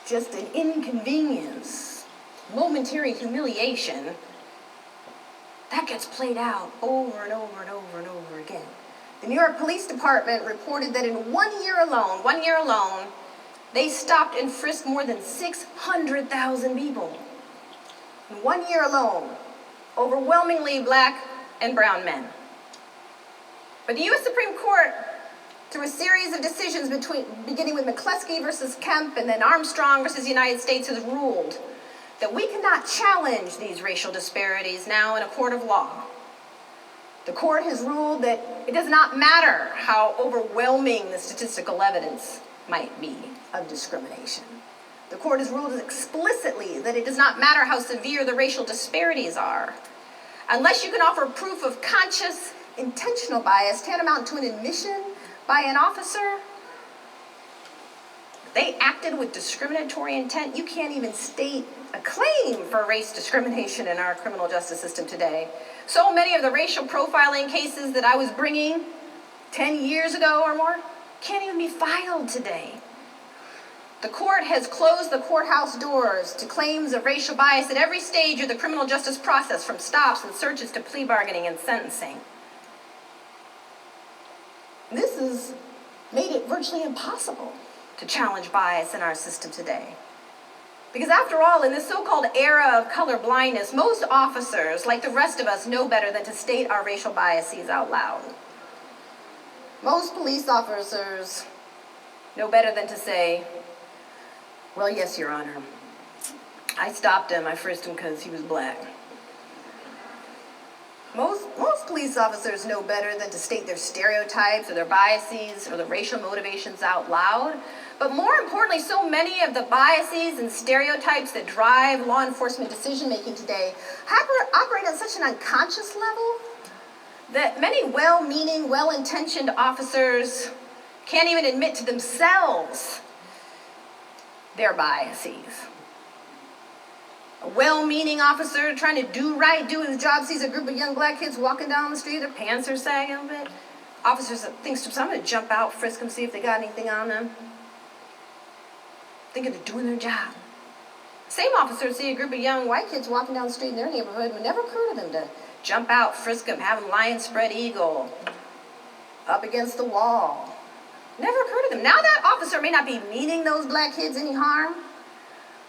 Speaker 1: just an inconvenience, momentary humiliation, that gets played out over and over and over and over again. The New York Police Department reported that in 1 year alone, they stopped and frisked more than 600,000 people. In 1 year alone, overwhelmingly black and brown men. But the U.S. Supreme Court, through a series of decisions beginning with McCleskey versus Kemp and then Armstrong versus the United States, has ruled that we cannot challenge these racial disparities now in a court of law. The court has ruled that it does not matter how overwhelming the statistical evidence might be of discrimination. The court has ruled explicitly that it does not matter how severe the racial disparities are. Unless you can offer proof of conscious, intentional bias tantamount to an admission by an officer, they acted with discriminatory intent, you can't even state a claim for race discrimination in our criminal justice system today. So many of the racial profiling cases that I was bringing 10 years ago or more can't even be filed today. The court has closed the courthouse doors to claims of racial bias at every stage of the criminal justice process, from stops and searches to plea bargaining and sentencing. This has made it virtually impossible to challenge bias in our system today. Because after all, in this so-called era of color blindness, most officers, like the rest of us, know better than to state our racial biases out loud. Most police officers know better than to say, well, yes, Your Honor, I stopped him, I frisked him because he was black. Most police officers know better than to state their stereotypes or their biases or the racial motivations out loud. But more importantly, so many of the biases and stereotypes that drive law enforcement decision-making today operate on such an unconscious level that many well-meaning, well-intentioned officers can't even admit to themselves their biases. A well-meaning officer trying to do right, do his job, sees a group of young black kids walking down the street, their pants are sagging a bit. Officers thinks to themselves, I'm going to jump out, frisk them, see if they got anything on them. Thinking they're doing their job. Same officers see a group of young white kids walking down the street in their neighborhood, would never occur to them to jump out, frisk them, have them lion spread eagle, up against the wall. Never occurred to them. Now that officer may not be meaning those black kids any harm,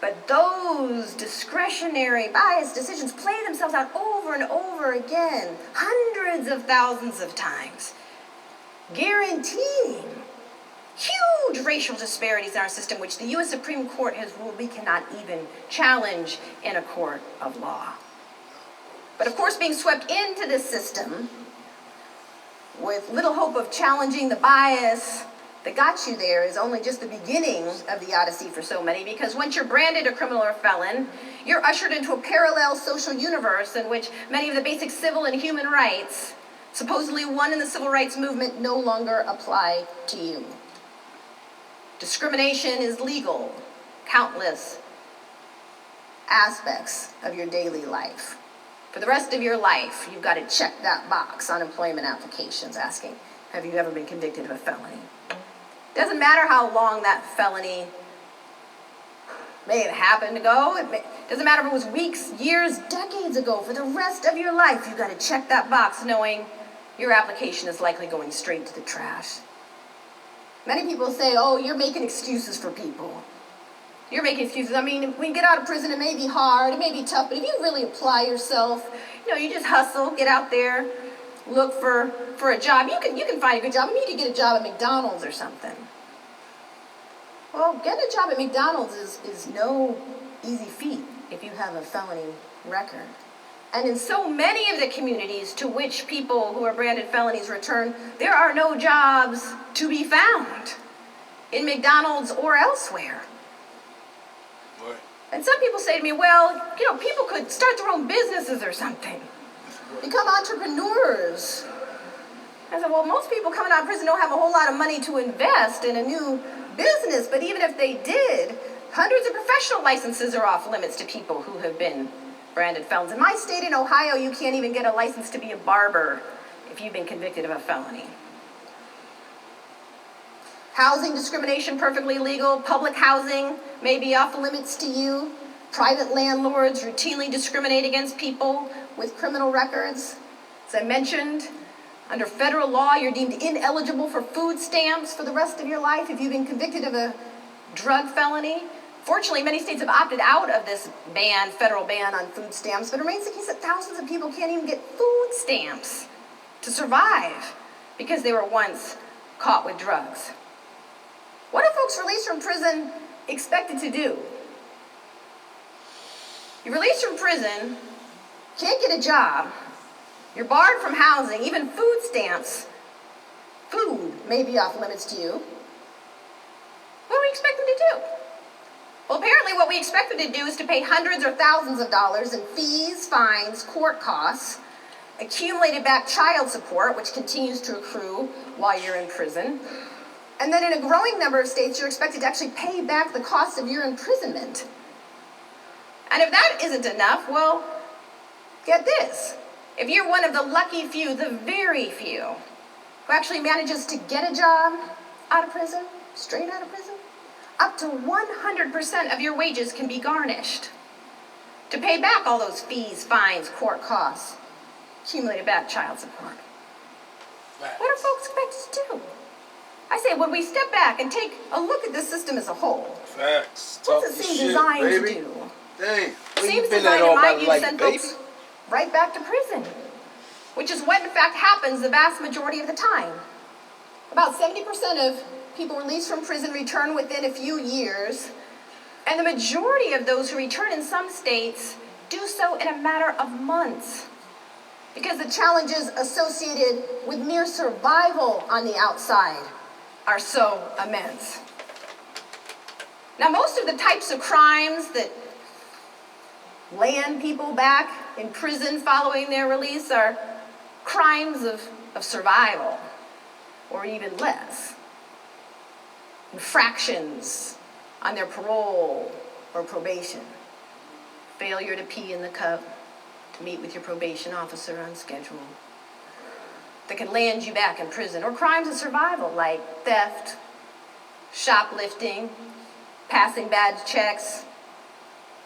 Speaker 1: but those discretionary bias decisions play themselves out over and over again, hundreds of thousands of times, guaranteeing huge racial disparities in our system, which the U.S. Supreme Court has ruled we cannot even challenge in a court of law. But of course, being swept into this system with little hope of challenging the bias that got you there is only just the beginning of the odyssey for so many, because once you're branded a criminal or felon, you're ushered into a parallel social universe in which many of the basic civil and human rights, supposedly won in the civil rights movement, no longer apply to you. Discrimination is legal, countless aspects of your daily life. For the rest of your life, you've got to check that box on employment applications asking, have you ever been convicted of a felony? Doesn't matter how long that felony may have happened ago. Doesn't matter if it was weeks, years, decades ago. For the rest of your life, you've got to check that box knowing your application is likely going straight to the trash. Many people say, oh, you're making excuses for people. You're making excuses. I mean, when you get out of prison, it may be hard, it may be tough, but if you really apply yourself, you just hustle, get out there, look for a job. You can find a good job. Maybe you can get a job at McDonald's or something. Well, getting a job at McDonald's is no easy feat if you have a felony record. And in so many of the communities to which people who are branded felonies return, there are no jobs to be found in McDonald's or elsewhere.
Speaker 2: Right.
Speaker 1: And some people say to me, well, people could start their own businesses or something. Become entrepreneurs. I said, well, most people coming out of prison don't have a whole lot of money to invest in a new business, but even if they did, hundreds of professional licenses are off limits to people who have been branded felons. In my state, in Ohio, you can't even get a license to be a barber if you've been convicted of a felony. Housing discrimination, perfectly legal. Public housing may be off limits to you. Private landlords routinely discriminate against people with criminal records. As I mentioned, under federal law, you're deemed ineligible for food stamps for the rest of your life if you've been convicted of a drug felony. Fortunately, many states have opted out of this federal ban on food stamps, but it remains the case that thousands of people can't even get food stamps to survive because they were once caught with drugs. What are folks released from prison expected to do? You're released from prison, can't get a job, you're barred from housing, even food stamps. Food may be off limits to you. What do we expect them to do? Well, apparently what we expect them to do is to pay hundreds or thousands of dollars in fees, fines, court costs, accumulated back child support, which continues to accrue while you're in prison. And then in a growing number of states, you're expected to actually pay back the cost of your imprisonment. And if that isn't enough, well, get this. If you're one of the lucky few, the very few, who actually manages to get a job out of prison, straight out of prison, up to 100% of your wages can be garnished to pay back all those fees, fines, court costs, accumulated back child support. What are folks expected to do? I say, when we step back and take a look at the system as a whole,
Speaker 2: Facts.
Speaker 1: what's it seem designed to do?
Speaker 2: Dang,
Speaker 1: It seems designed, in my view, to send folks right back to prison, which is what, in fact, happens the vast majority of the time. About 70% of people released from prison return within a few years, and the majority of those who return in some states do so in a matter of months, because the challenges associated with mere survival on the outside are so immense. Now, most of the types of crimes that land people back in prison following their release are crimes of survival, or even less. Infractions on their parole or probation. Failure to pee in the cup, to meet with your probation officer on schedule, that can land you back in prison. Or crimes of survival like theft, shoplifting, passing bad checks,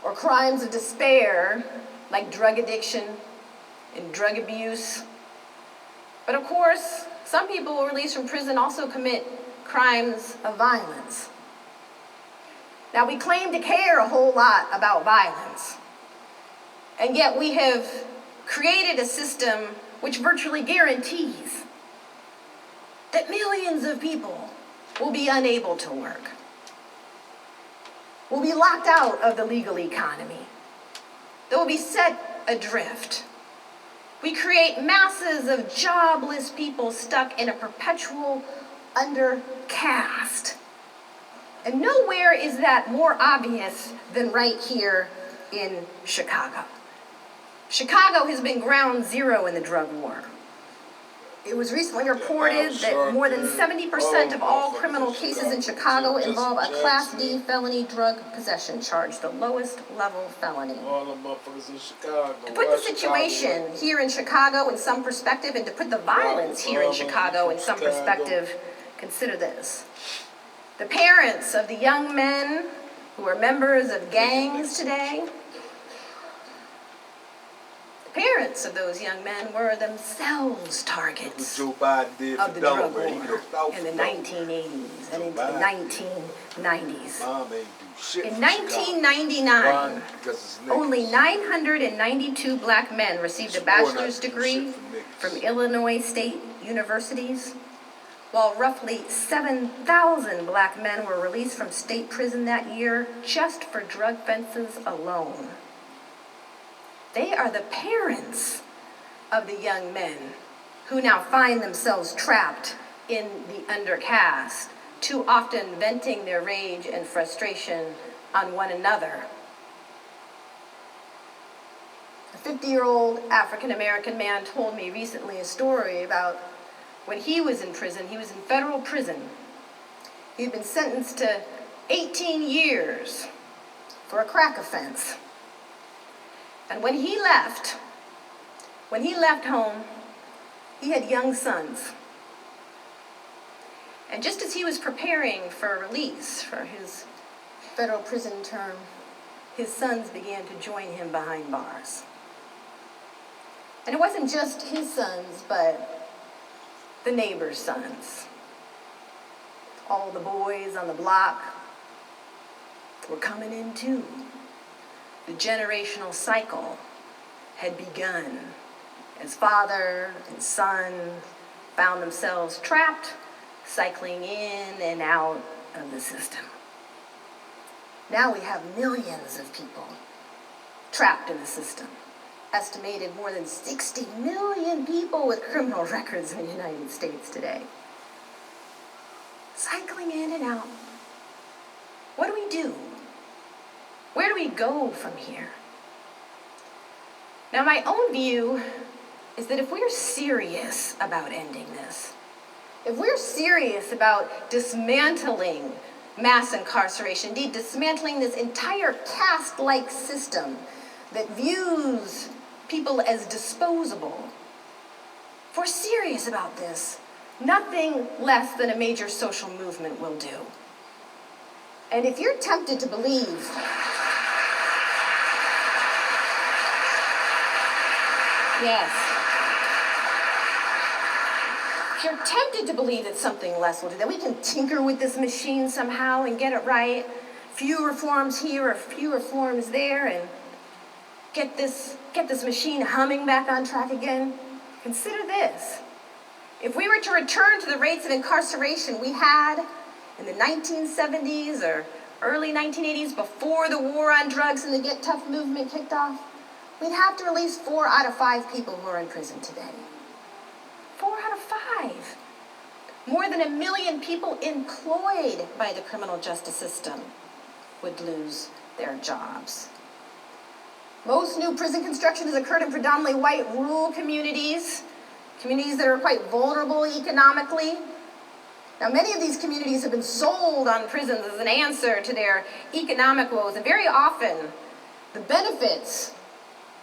Speaker 1: or crimes of despair like drug addiction and drug abuse. But of course, some people released from prison also commit crimes of violence. Now, we claim to care a whole lot about violence, and yet we have created a system which virtually guarantees that millions of people will be unable to work, will be locked out of the legal economy, that will be set adrift. We create masses of jobless people stuck in a perpetual undercast. And nowhere is that more obvious than right here in Chicago. Chicago has been ground zero in the drug war. It was recently reported that more than 70% of all criminal cases in Chicago involve a Class D felony drug possession charge, the lowest level felony.
Speaker 2: All the motherfuckers in Chicago.
Speaker 1: To put the situation here in Chicago in some perspective, and to put the violence here in Chicago in some perspective, consider this. The parents of the young men who are members of gangs today, the parents of those young men were themselves targets
Speaker 2: Joe Biden did
Speaker 1: of
Speaker 2: for
Speaker 1: the drug
Speaker 2: Delaware.
Speaker 1: war in the 1980s and into the 1990s.
Speaker 2: Mom ain't do shit.
Speaker 1: In
Speaker 2: for
Speaker 1: 1999,
Speaker 2: Chicago. Because it's niggas.
Speaker 1: only 992 black men received a bachelor's degree from Illinois State universities, while roughly 7,000 black men were released from state prison that year just for drug offenses alone. They are the parents of the young men who now find themselves trapped in the undercast, too often venting their rage and frustration on one another. A 50-year-old African-American man told me recently a story about when he was in prison. He was in federal prison. He had been sentenced to 18 years for a crack offense. And when he left home, he had young sons. And just as he was preparing for release for his federal prison term, his sons began to join him behind bars. And it wasn't just his sons, but the neighbors' sons. All the boys on the block were coming in too. The generational cycle had begun as father and son found themselves trapped, cycling in and out of the system. Now we have millions of people trapped in the system. Estimated more than 60 million people with criminal records in the United States today. Cycling in and out. What do we do? Where do we go from here? Now, my own view is that if we're serious about ending this, if we're serious about dismantling mass incarceration, indeed dismantling this entire caste-like system that views people as disposable, if we're serious about this, nothing less than a major social movement will do. And if you're tempted to believe yes. If you're tempted to believe that something less will do, that we can tinker with this machine somehow and get it right, few reforms here or few reforms there, and get this machine humming back on track again, consider this. If we were to return to the rates of incarceration we had in the 1970s or early 1980s before the war on drugs and the Get Tough movement kicked off, we'd have to release 4 out of 5 people who are in prison today. 4 out of 5. More than 1 million people employed by the criminal justice system would lose their jobs. Most new prison construction has occurred in predominantly white rural communities that are quite vulnerable economically. Now, many of these communities have been sold on prisons as an answer to their economic woes, and very often the benefits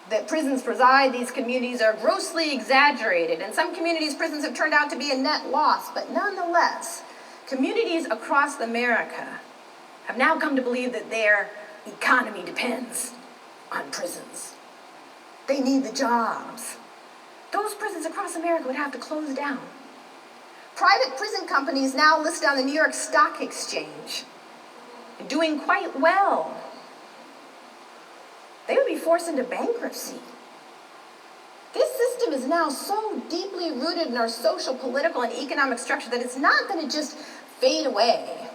Speaker 1: that prisons provide these communities are grossly exaggerated. In some communities, prisons have turned out to be a net loss, but nonetheless, communities across America have now come to believe that their economy depends on prisons. They need the jobs. Those prisons across America would have to close down. Private prison companies now list on the New York Stock Exchange, doing quite well. They would be forced into bankruptcy. This system is now so deeply rooted in our social, political, and economic structure that it's not going to just fade away.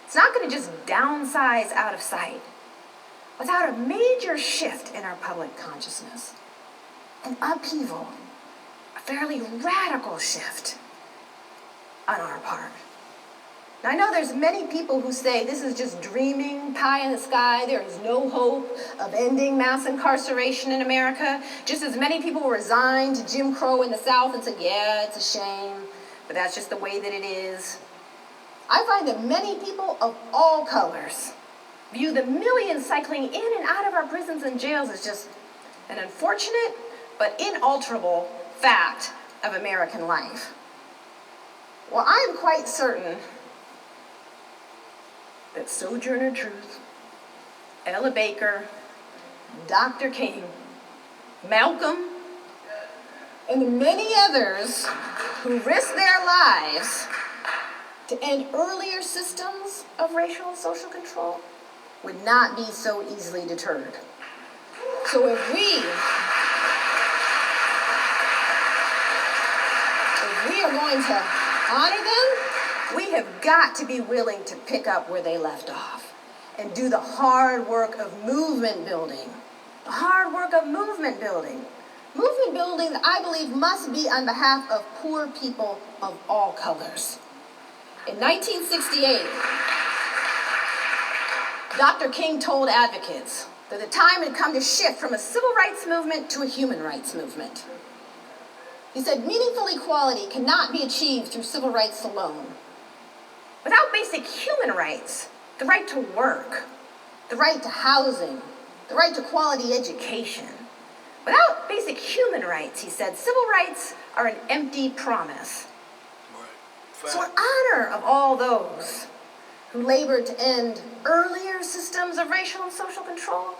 Speaker 1: It's not going to just downsize out of sight without a major shift in our public consciousness, an upheaval, a fairly radical shift on our part. Now, I know there's many people who say this is just dreaming, pie in the sky, there is no hope of ending mass incarceration in America. Just as many people were resigned to Jim Crow in the South and said, yeah, it's a shame, but that's just the way that it is. I find that many people of all colors view the millions cycling in and out of our prisons and jails as just an unfortunate but inalterable fact of American life. Well, I am quite certain that Sojourner Truth, Ella Baker, Dr. King, Malcolm, and the many others who risked their lives to end earlier systems of racial and social control would not be so easily deterred. So if we are going to honor them, we have got to be willing to pick up where they left off and do the hard work of movement building. The hard work of movement building. Movement building that I believe must be on behalf of poor people of all colors. In 1968, Dr. King told advocates that the time had come to shift from a civil rights movement to a human rights movement. He said, meaningful equality cannot be achieved through civil rights alone. Without basic human rights, the right to work, the right to housing, the right to quality education, without basic human rights, he said, civil rights are an empty promise. So in honor of all those who labored to end earlier systems of racial and social control,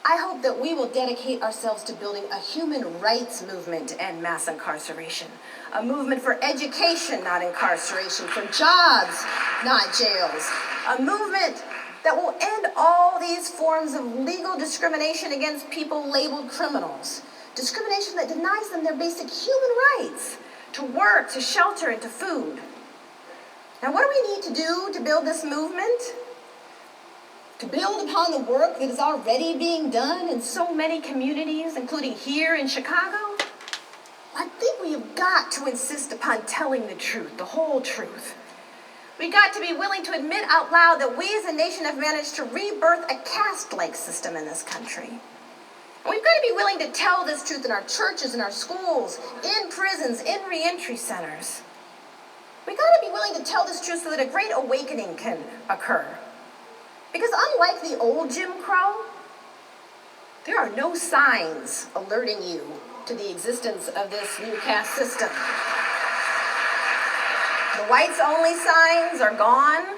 Speaker 1: I hope that we will dedicate ourselves to building a human rights movement to end mass incarceration, a movement for education, not incarceration, for jobs, not jails, a movement that will end all these forms of legal discrimination against people labeled criminals, discrimination that denies them their basic human rights to work, to shelter, and to food. Now, what do we need to do to build this movement? To build upon the work that is already being done in so many communities, including here in Chicago? I think we have got to insist upon telling the truth, the whole truth. We've got to be willing to admit out loud that we as a nation have managed to rebirth a caste-like system in this country. And we've got to be willing to tell this truth in our churches, in our schools, in prisons, in reentry centers. We've got to be willing to tell this truth so that a great awakening can occur. Because unlike the old Jim Crow, there are no signs alerting you to the existence of this new caste system. The whites-only signs are gone.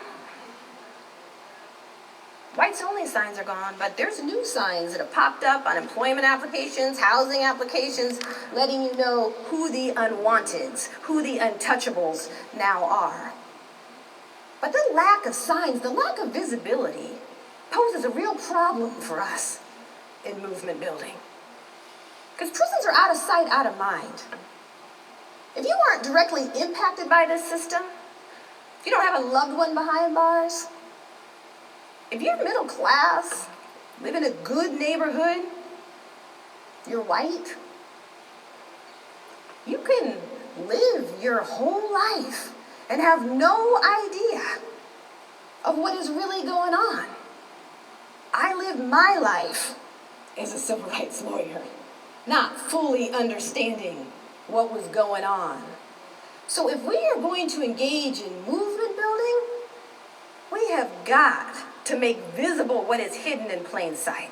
Speaker 1: Whites-only signs are gone, but there's new signs that have popped up on employment applications, housing applications, letting you know who the unwanteds, who the untouchables now are. But the lack of signs, the lack of visibility, poses a real problem for us in movement building. Because prisons are out of sight, out of mind. If you aren't directly impacted by this system, if you don't have a loved one behind bars, if you're middle class, live in a good neighborhood, you're white, you can live your whole life and have no idea of what is really going on. I lived my life as a civil rights lawyer, not fully understanding what was going on. So if we are going to engage in movement building, we have got to make visible what is hidden in plain sight.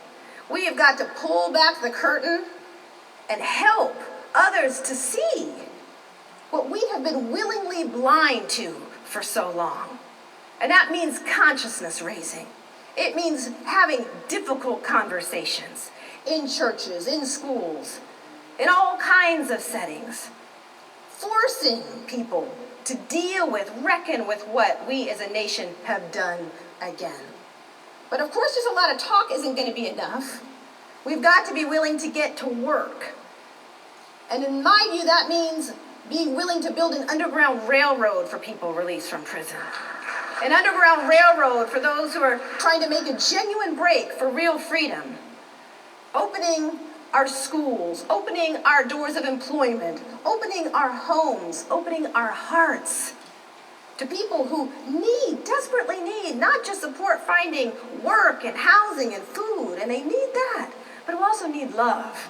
Speaker 1: We have got to pull back the curtain and help others to see what we have been willingly blind to for so long. And that means consciousness raising. It means having difficult conversations in churches, in schools, in all kinds of settings, forcing people to deal with, reckon with what we as a nation have done again. But of course, just a lot of talk isn't going to be enough. We've got to be willing to get to work. And in my view, that means being willing to build an underground railroad for people released from prison. An underground railroad for those who are trying to make a genuine break for real freedom. Opening our schools, opening our doors of employment, opening our homes, opening our hearts to people who desperately need, not just support finding work and housing and food, and they need that, but who also need love,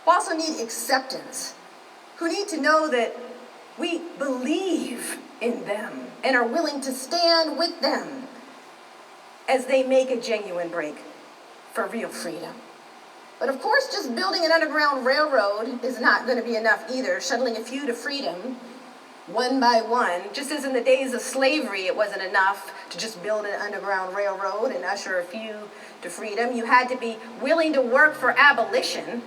Speaker 1: who also need acceptance, who need to know that we believe in them and are willing to stand with them as they make a genuine break for real freedom. But of course, just building an underground railroad is not going to be enough either, shuttling a few to freedom one by one. Just as in the days of slavery, it wasn't enough to just build an underground railroad and usher a few to freedom. You had to be willing to work for abolition.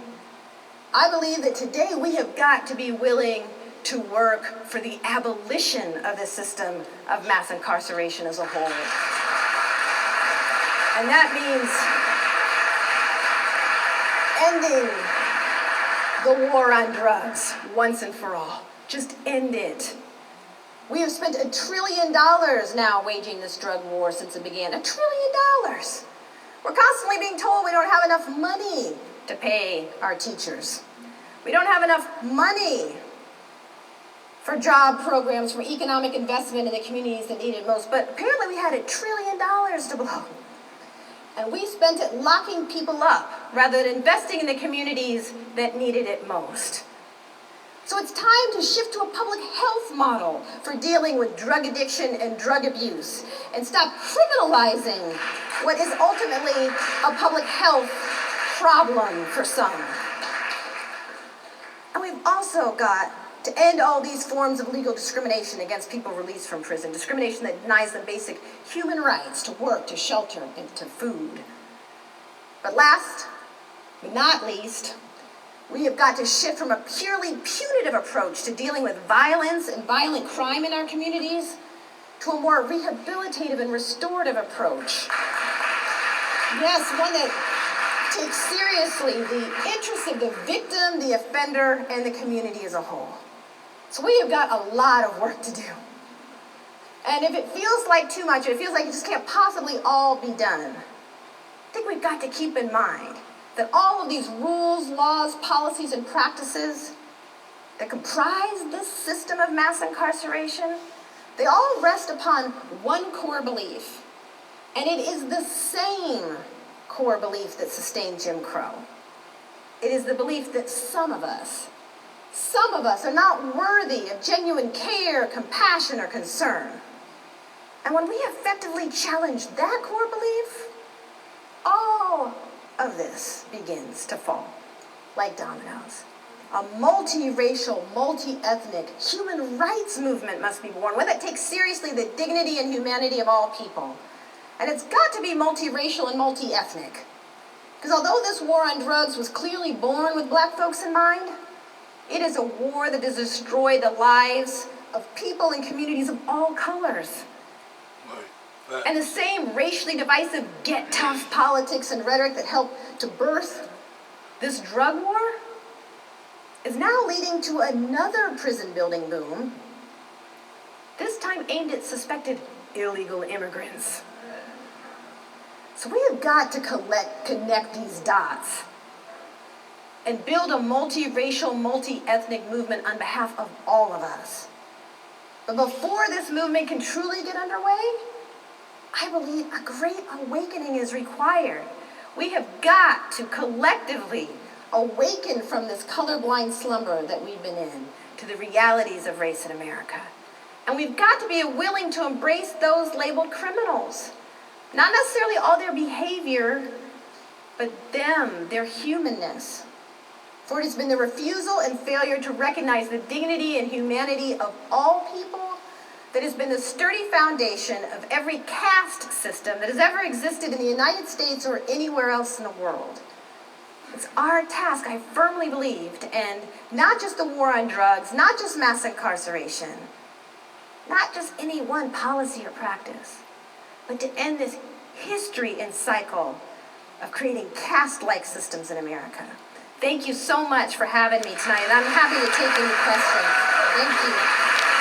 Speaker 1: I believe that today we have got to be willing to work for the abolition of the system of mass incarceration as a whole. And that means ending the war on drugs once and for all. Just end it. We have spent $1 trillion now waging this drug war since it began. $1 trillion. We're constantly being told we don't have enough money to pay our teachers. We don't have enough money for job programs, for economic investment in the communities that need it most. But apparently we had $1 trillion to blow. And we spent it locking people up rather than investing in the communities that needed it most. So it's time to shift to a public health model for dealing with drug addiction and drug abuse and stop criminalizing what is ultimately a public health problem for some. And we've also got to end all these forms of legal discrimination against people released from prison, discrimination that denies them basic human rights to work, to shelter, and to food. But last but not least, we have got to shift from a purely punitive approach to dealing with violence and violent crime in our communities to a more rehabilitative and restorative approach. Yes, one that takes seriously the interests of the victim, the offender, and the community as a whole. So we have got a lot of work to do. And if it feels like too much, it feels like it just can't possibly all be done, I think we've got to keep in mind that all of these rules, laws, policies, and practices that comprise this system of mass incarceration, they all rest upon one core belief. And it is the same core belief that sustained Jim Crow. It is the belief that some of us are not worthy of genuine care, compassion, or concern. And when we effectively challenge that core belief, all of this begins to fall like dominoes. A multiracial, multi-ethnic human rights movement must be born, one that takes seriously the dignity and humanity of all people. And it's got to be multiracial and multi-ethnic. Because although this war on drugs was clearly born with black folks in mind, it is a war that has destroyed the lives of people and communities of all colors. And the same racially divisive get tough politics and rhetoric that helped to birth this drug war is now leading to another prison building boom, this time aimed at suspected illegal immigrants. So we have got to connect these dots and build a multiracial, multi-ethnic movement on behalf of all of us. But before this movement can truly get underway, I believe a great awakening is required. We have got to collectively awaken from this colorblind slumber that we've been in to the realities of race in America. And we've got to be willing to embrace those labeled criminals. Not necessarily all their behavior, but them, their humanness. For it has been the refusal and failure to recognize the dignity and humanity of all people that has been the sturdy foundation of every caste system that has ever existed in the United States or anywhere else in the world. It's our task, I firmly believe, to end not just the war on drugs, not just mass incarceration, not just any one policy or practice, but to end this history and cycle of creating caste-like systems in America. Thank you so much for having me tonight, and I'm happy to take any questions. Thank you.